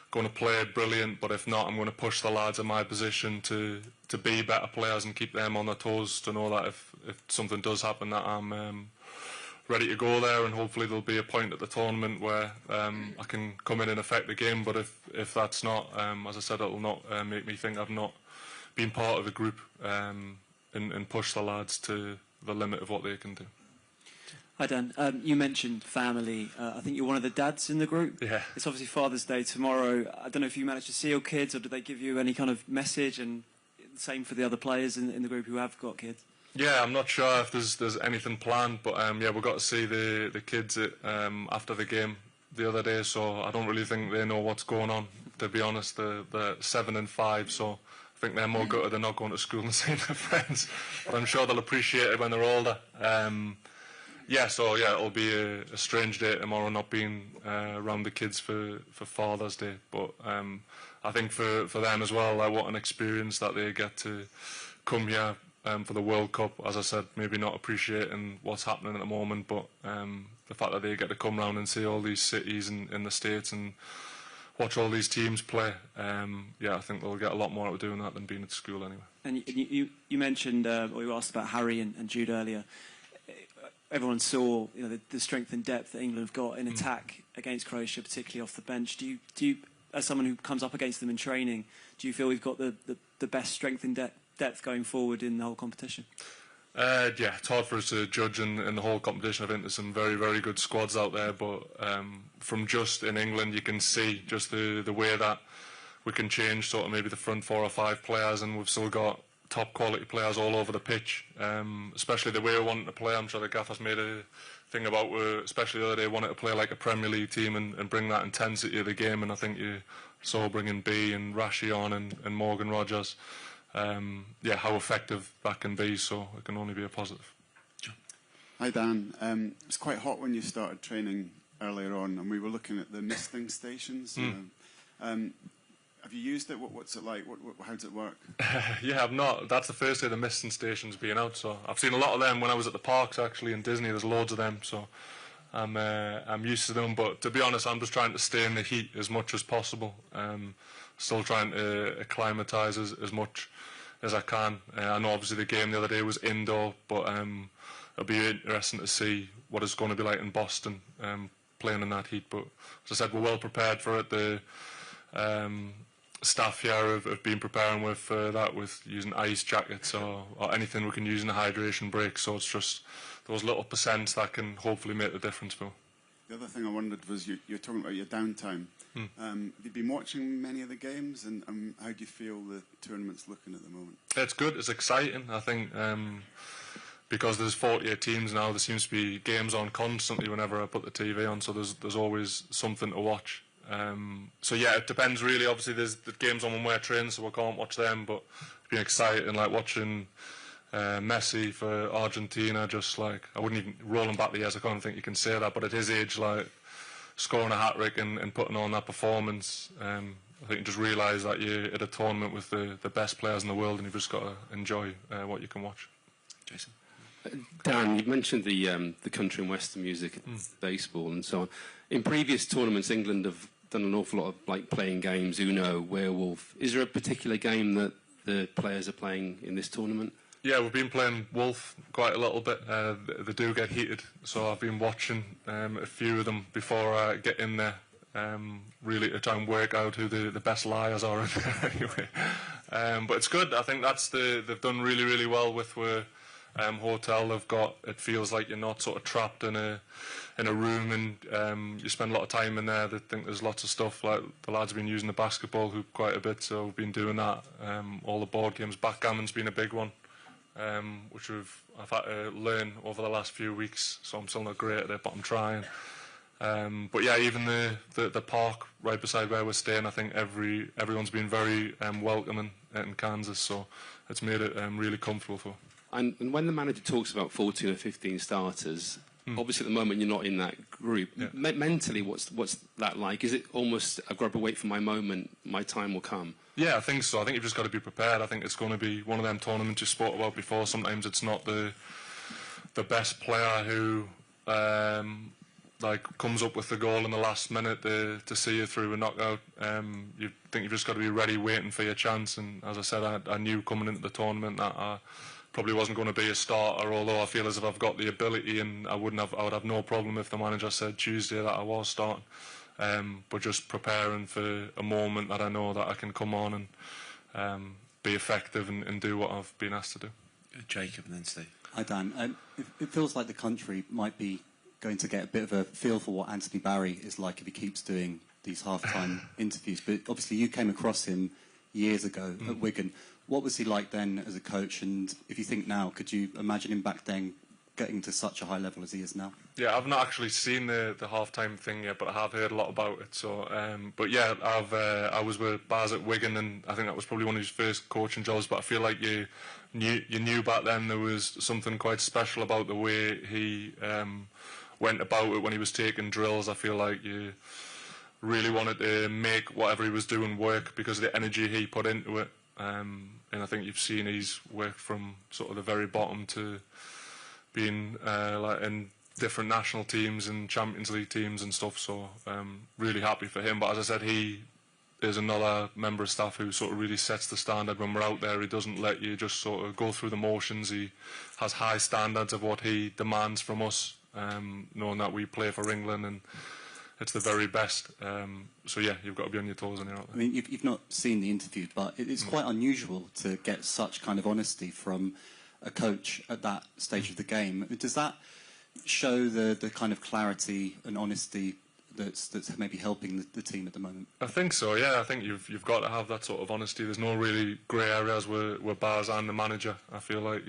going to play brilliant, but if not, I'm going to push the lads in my position to be better players and keep them on their toes, to know that if something does happen that I'm ready to go there, and hopefully there'll be a point at the tournament where I can come in and affect the game. But if that's not, as I said, it'll not make me think I've not been part of the group and push the lads to the limit of what they can do. Hi Dan, you mentioned family. I think you're one of the dads in the group. Yeah. It's obviously Father's Day tomorrow. I don't know if you managed to see your kids, or did they give you any kind of message, and the same for the other players in the group who have got kids? Yeah, I'm not sure if there's anything planned, but yeah, we got to see the kids after the game the other day, so I don't really think they know what's going on, to be honest. They're 7 and 5, so I think they're more gutted they're not going to school and seeing their friends, but I'm sure they'll appreciate it when they're older. Yeah, so yeah, it'll be a strange day tomorrow not being around the kids for Father's Day, but I think for them as well, like, what an experience that they get to come here for the World Cup. As I said, maybe not appreciating what's happening at the moment, but the fact that they get to come round and see all these cities in the States and watch all these teams play, yeah, I think they'll get a lot more out of doing that than being at school anyway. And you mentioned, or you asked about Harry and Jude earlier. Everyone saw, you know, the strength and depth that England have got in attack against Croatia, particularly off the bench. Do you, as someone who comes up against them in training, do you feel we've got the best strength and depth going forward in the whole competition? Yeah, it's hard for us to judge in the whole competition. I think there's some very, very good squads out there, but from just in England, you can see just the way that we can change sort of maybe the front 4 or 5 players, and we've still got top quality players all over the pitch, especially the way we want to play. I'm sure the gaffer's made a thing about, especially the other day, wanted to play like a Premier League team and bring that intensity of the game. And I think you saw bringing B and Rashi on and Morgan Rogers, how effective that can be. So it can only be a positive. Hi Dan, it was quite hot when you started training earlier on, and we were looking at the misting stations. Have you used it? What's it like? How does it work? Yeah, I've not. That's the first day the misting station's been out, so I've seen a lot of them when I was at the parks actually in Disney. There's loads of them, so I'm used to them. But to be honest, I'm just trying to stay in the heat as much as possible. Still trying to acclimatise as much as I can. I know obviously the game the other day was indoor, but it'll be interesting to see what it's going to be like in Boston, playing in that heat. But as I said, we're well prepared for it. The staff here have been preparing with that, with using ice jackets or anything we can use in the hydration break. So it's just those little percents that can hopefully make the difference, Phil. The other thing I wondered was you're talking about your downtime. Have you been watching many of the games, and how do you feel the tournament's looking at the moment? It's good. It's exciting. I think because there's 48 teams now, there seems to be games on constantly whenever I put the TV on. So there's always something to watch. So yeah, it depends really. Obviously, there's the games on when we're training, so we can't watch them. But it's been exciting, like watching Messi for Argentina. Just like, I wouldn't even rolling back the years. I can't think you can say that, but at his age, like scoring a hat trick and putting on that performance, I think you just realise that you're at a tournament with the best players in the world, and you've just got to enjoy what you can watch. Jason. Dan, you mentioned the country and western music, baseball and so on. In previous tournaments, England have done an awful lot of like playing games, Uno, Werewolf. Is there a particular game that the players are playing in this tournament? Yeah, we've been playing Wolf quite a little bit. They do get heated, so I've been watching a few of them before I get in there, really to try and work out who the best liars are anyway. But it's good. I think they've done really, really well with where hotel they've got. It feels like you're not sort of trapped in a room, and you spend a lot of time in there. They think there's lots of stuff. Like the lads have been using the basketball hoop quite a bit, so we've been doing that. All the board games, backgammon's been a big one, which I've had to learn over the last few weeks. So I'm still not great at it, but I'm trying. But yeah, even the park right beside where we're staying, I think everyone's been very welcoming in Kansas, so it's made it really comfortable for. And when the manager talks about 14 or 15 starters, obviously at the moment you're not in that group. Yeah. Mentally, what's that like? Is it almost I've got to wait for my moment, my time will come? Yeah, I think so. I think you've just got to be prepared. I think it's going to be one of them tournaments you spoke about before. Sometimes it's not the best player who comes up with the goal in the last minute to see you through a knockout. You think you've just got to be ready, waiting for your chance. And as I said, I knew coming into the tournament that I probably wasn't going to be a starter, although I feel as if I've got the ability, and I would have no problem if the manager said Tuesday that I was starting. But just preparing for a moment that I know that I can come on and be effective and do what I've been asked to do. Jacob and then Steve. Hi Dan. It feels like the country might be going to get a bit of a feel for what Anthony Barry is like if he keeps doing these half-time interviews. But obviously you came across him years ago at Wigan. What was he like then as a coach? And if you think now, could you imagine him back then getting to such a high level as he is now? Yeah, I've not actually seen the half-time thing yet, but I have heard a lot about it. So, but yeah, I was with Baz at Wigan, and I think that was probably one of his first coaching jobs. But I feel like you knew back then there was something quite special about the way he went about it when he was taking drills. I feel like you really wanted to make whatever he was doing work because of the energy he put into it. And I think you've seen he's worked from sort of the very bottom to being in different national teams and Champions League teams and stuff. So really happy for him. But as I said, he is another member of staff who sort of really sets the standard when we're out there. He doesn't let you just sort of go through the motions. He has high standards of what he demands from us, knowing that we play for England and it's the very best. So yeah, you've got to be on your toes when you're out there. I mean, you've not seen the interview, but it's quite unusual to get such kind of honesty from a coach at that stage of the game. Does that show the kind of clarity and honesty that's maybe helping the team at the moment? I think so, yeah. I think you've got to have that sort of honesty. There's no really grey areas with Baz and the manager. I feel like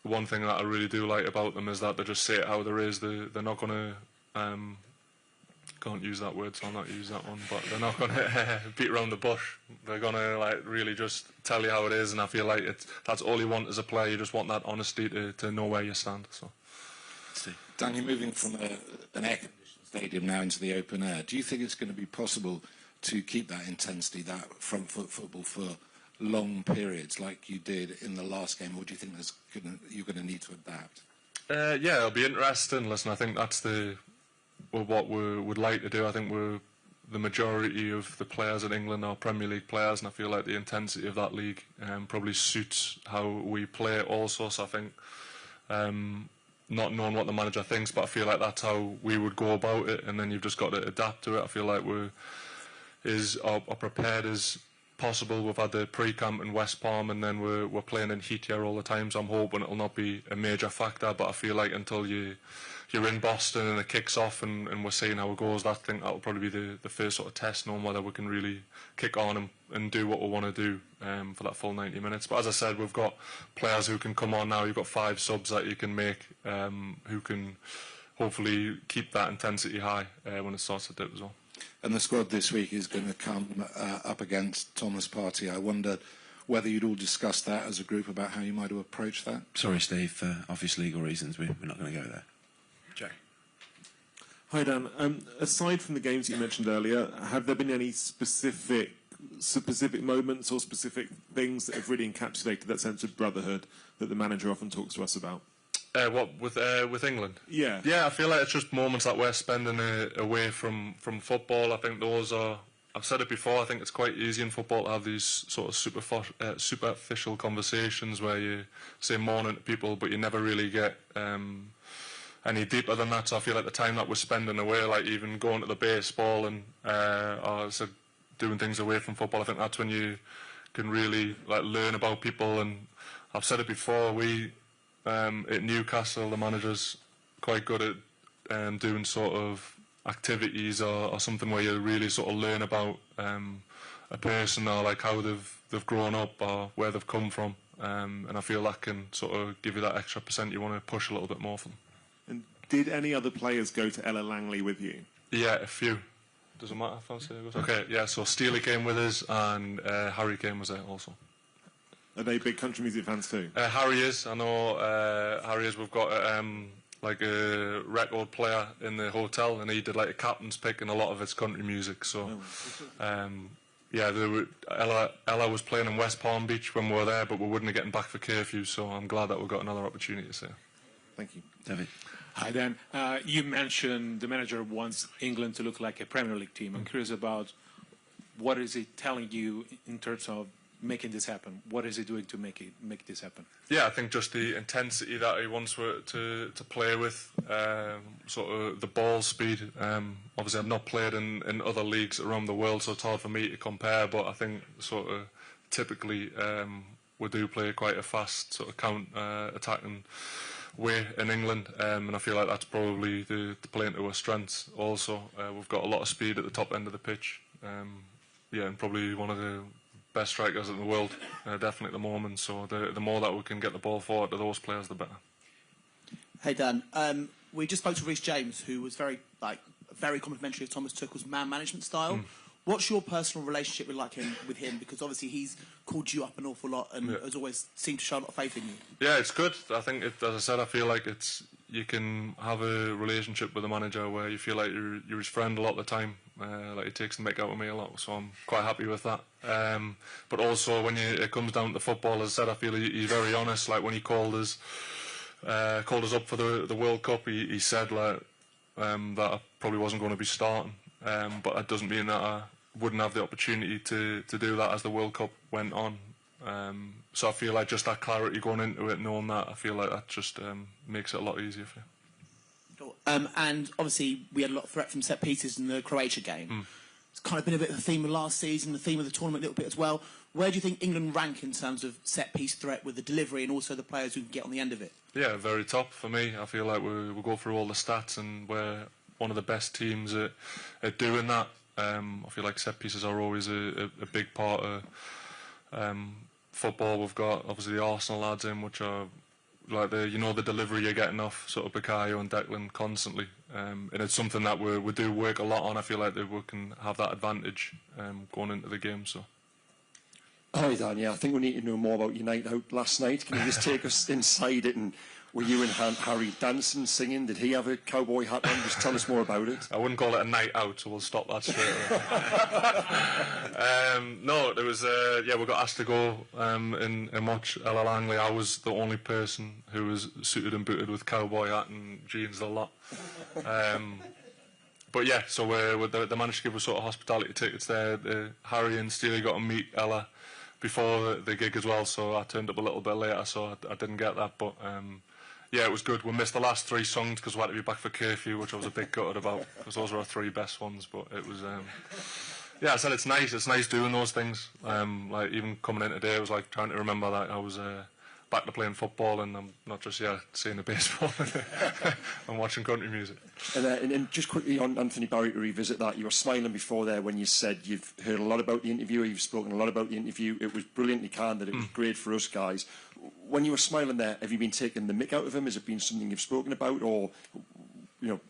one thing that I really do like about them is that they just say it how there is. They're not going to can't use that word, so I'll not use that one. But they're not going to beat around the bush. They're going to like really just tell you how it is, and I feel like that's all you want as a player. You just want that honesty to know where you stand. So, Dan, you're moving from an air-conditioned stadium now into the open air. Do you think it's going to be possible to keep that intensity, that front foot football for long periods like you did in the last game, or do you think you're going to need to adapt? Yeah, it'll be interesting. Listen, I think that's what we would like to do. I think the majority of the players in England are Premier League players, and I feel like the intensity of that league probably suits how we play also. So I think, not knowing what the manager thinks, but I feel like that's how we would go about it, and then you've just got to adapt to it. I feel like we're prepared as possible. We've had the pre-camp in West Palm, and then we're playing in heat here all the time, so I'm hoping it'll not be a major factor, but I feel like until you're in Boston and it kicks off and we're seeing how it goes, I think that'll probably be the first sort of test, knowing whether we can really kick on and do what we want to do for that full 90 minutes. But as I said, we've got players who can come on now. You've got 5 subs that you can make who can hopefully keep that intensity high when it starts to dip as well. And the squad this week is going to come up against Thomas Partey. I wondered whether you'd all discussed that as a group about how you might have approached that. Sorry, Steve, for obvious legal reasons, we're not going to go there. Jack. Hi, Dan. Aside from the games you mentioned earlier, have there been any specific moments or specific things that have really encapsulated that sense of brotherhood that the manager often talks to us about? What with England? Yeah. Yeah, I feel like it's just moments that we're spending away from football. I think those are. I've said it before. I think it's quite easy in football to have these sort of superficial conversations where you say morning to people, but you never really get any deeper than that. So I feel like the time that we're spending away, like even going to the baseball and doing things away from football, I think that's when you can really like learn about people. And I've said it before. At Newcastle, the manager's quite good at doing sort of activities or something where you really sort of learn about a person or like how they've grown up or where they've come from, and I feel that can sort of give you that extra % you want to push a little bit more for them. And did any other players go to Ella Langley with you? Yeah, a few. Doesn't matter if I say it. Okay, yeah, so Steely came with us and Harry Kane was there also. Are they big country music fans too? Harry is. I know Harry is. We've got like a record player in the hotel, and he did like a captain's pick, and a lot of it's country music. So, yeah, Ella was playing in West Palm Beach when we were there, but we wouldn't have gotten back for curfew. So I'm glad that we've got another opportunity to see her. Thank you, David. Hi, Dan. You mentioned the manager wants England to look like a Premier League team. I'm curious about what is he telling you in terms of making this happen? What is he doing to make this happen? Yeah, I think just the intensity that he wants to play with, sort of the ball speed. Obviously, I've not played in other leagues around the world, so it's hard for me to compare. But I think sort of typically we do play quite a fast sort of attacking way in England, and I feel like that's probably the playing to our strengths. Also, we've got a lot of speed at the top end of the pitch. Yeah, and probably one of the best strikers in the world, definitely at the moment. So the more that we can get the ball forward to those players, the better. Hey Dan, we just spoke to Reece James, who was very complimentary of Thomas Tuchel's man management style. What's your personal relationship with him? Because obviously he's called you up an awful lot and has always seemed to show a lot of faith in you. Yeah, it's good. I think, as I said, I feel like you can have a relationship with a manager where you feel like you're his friend a lot of the time. Like he takes the mick out of me a lot, so I'm quite happy with that. But also when it comes down to football, as I said, I feel he's very honest. Like when he called us up for the World Cup, he said like that I probably wasn't going to be starting, but that doesn't mean that I wouldn't have the opportunity to do that as the World Cup went on. So I feel like just that clarity going into it, knowing that, I feel like that just makes it a lot easier for you. And obviously we had a lot of threat from set pieces in the Croatia game. It's kind of been a bit of the theme of last season, the theme of the tournament a little bit as well. Where do you think England rank in terms of set piece threat with the delivery and also the players who can get on the end of it? Yeah, very top for me. I feel like we'll go through all the stats and we're one of the best teams at doing that. I feel like set pieces are always a big part of football. We've got obviously the Arsenal lads in, which are like the delivery you're getting off sort of Bukayo and Declan constantly, and it's something that we do work a lot on. I feel like that we can have that advantage going into the game. So. Hi Dan, yeah, I think we need to know more about your night out last night. Can you just take us inside it, and were you and Harry dancing, singing? Did he have a cowboy hat on? Just tell us more about it. I wouldn't call it a night out, so we'll stop that straight away. No, there was we got asked to go and watch Ella Langley. I was the only person who was suited and booted with cowboy hat and jeans a lot. But yeah, so they managed to give us sort of hospitality tickets there. Harry and Steely got to meet Ella before the gig as well, so I turned up a little bit later, so I didn't get that. But yeah, it was good. We missed the last 3 songs because we had to be back for curfew, which I was a bit gutted about, because those were our 3 best ones. But it was, yeah, I said it's nice. It's nice doing those things. Like even coming in today, I was like trying to remember that I was back to playing football, and I'm not just seeing the baseball. I'm watching country music. And just quickly on Anthony Barry, to revisit that, you were smiling before there when you said you've heard a lot about the interview, you've spoken a lot about the interview. It was brilliantly candid. It was great for us guys. When you were smiling there, have you been taking the mick out of him? Has it been something you've spoken about, or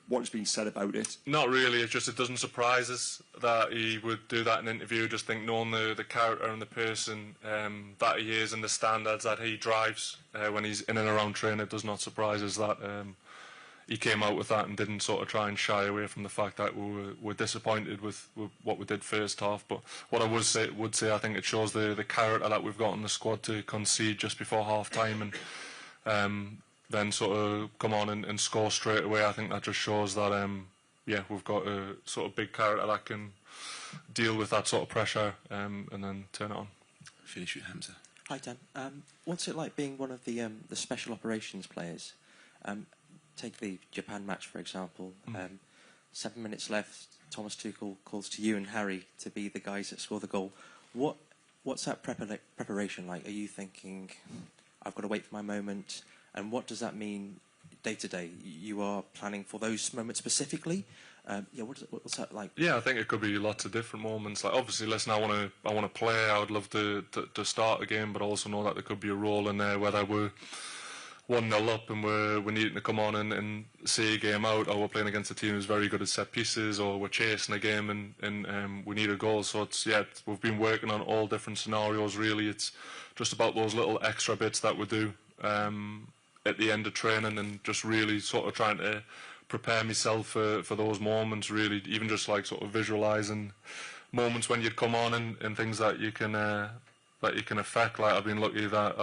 what has been said about it? Not really. It's just it doesn't surprise us that he would do that in an interview. Just think knowing the character and the person that he is and the standards that he drives when he's in and around training, it does not surprise us that he came out with that and didn't sort of try and shy away from the fact that we were disappointed with what we did first half. But what I would say, I think it shows the character that we've got in the squad to concede just before half time and then sort of come on and score straight away. I think that just shows that we've got a sort of big character that can deal with that sort of pressure and then turn it on. Finish with Hamza. Hi Dan. What's it like being one of the special operations players? Take the Japan match for example. 7 minutes left. Thomas Tuchel calls to you and Harry to be the guys that score the goal. What's that preparation like? Are you thinking, I've got to wait for my moment? And what does that mean day to day? You are planning for those moments specifically. What's that like? Yeah, I think it could be lots of different moments. Like obviously, listen, I want to play. I would love to start a game, but also know that there could be a role in there whether we're 1-0 up and we're needing to come on and see a game out, or we're playing against a team who's very good at set pieces, or we're chasing a game and we need a goal. So we've been working on all different scenarios. Really, it's just about those little extra bits that we do at the end of training, and just really sort of trying to prepare myself for those moments. Really, even just like sort of visualising moments when you'd come on and things that you can affect. Like I've been lucky that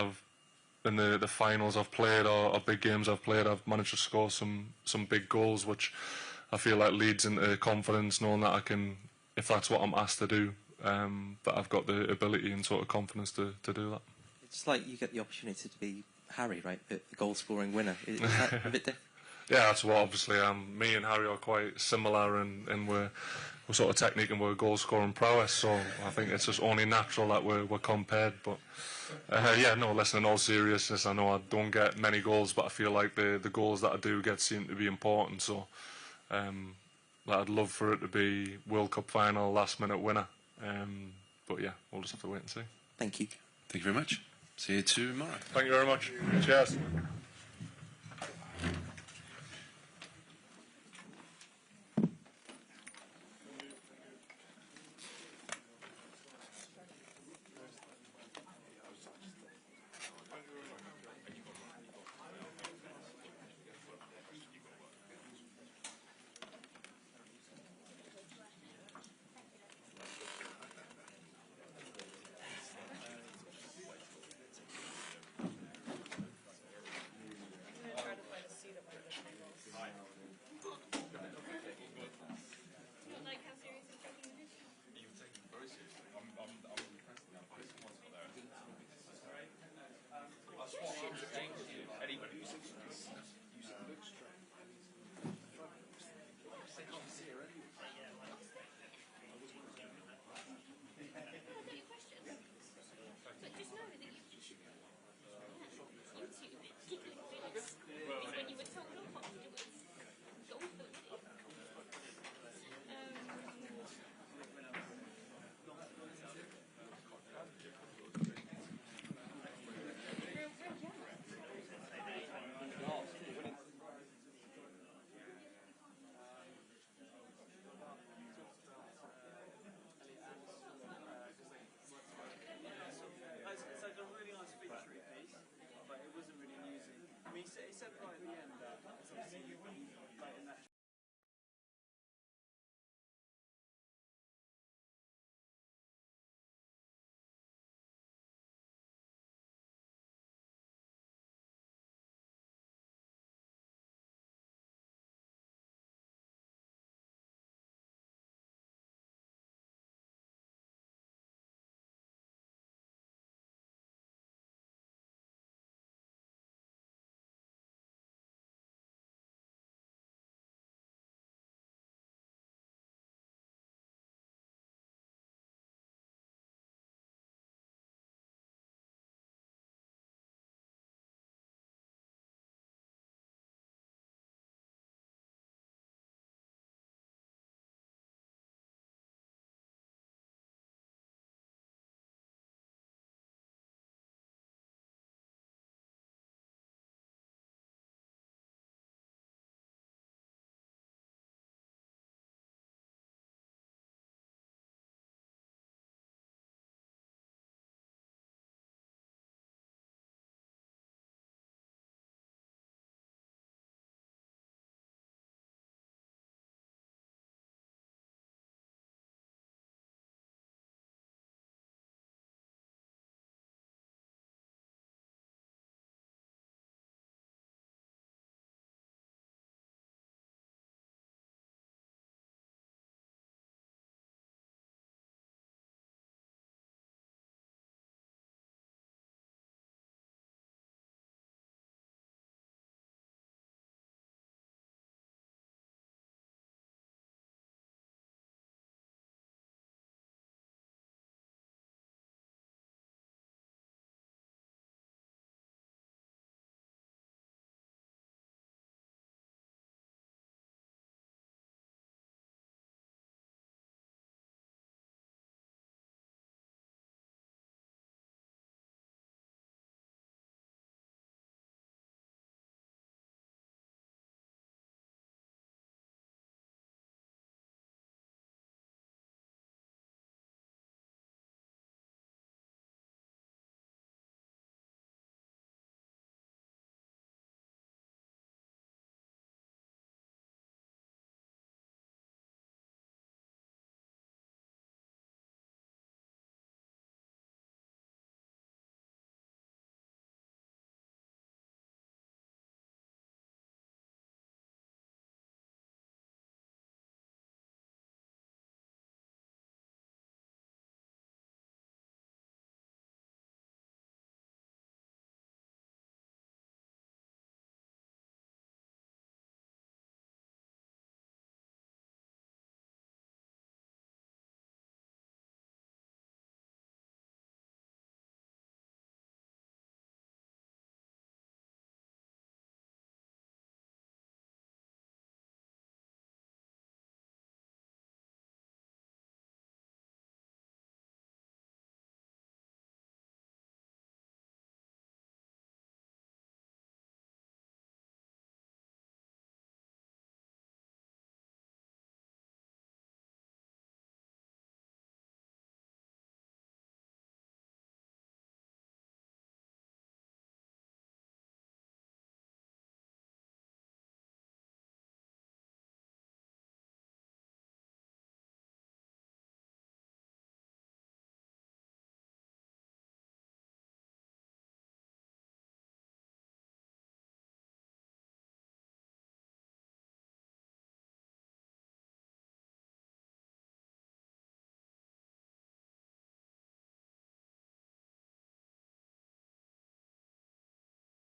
in the finals I've played or big games I've played, I've managed to score some big goals, which I feel like leads into confidence, knowing that I can, if that's what I'm asked to do, that I've got the ability and sort of confidence to do that. It's like you get the opportunity to be Harry, right? The goal-scoring winner. Is that a bit different? Yeah, that's what obviously me and Harry are quite similar, and we're sort of technique and we're goal-scoring prowess. So I think it's just only natural that we're compared. But listen, in all seriousness, I know I don't get many goals, but I feel like the goals that I do get seem to be important. So I'd love for it to be World Cup final, last-minute winner. But yeah, we'll just have to wait and see. Thank you. Thank you very much. See you tomorrow. Thank you very much. Cheers.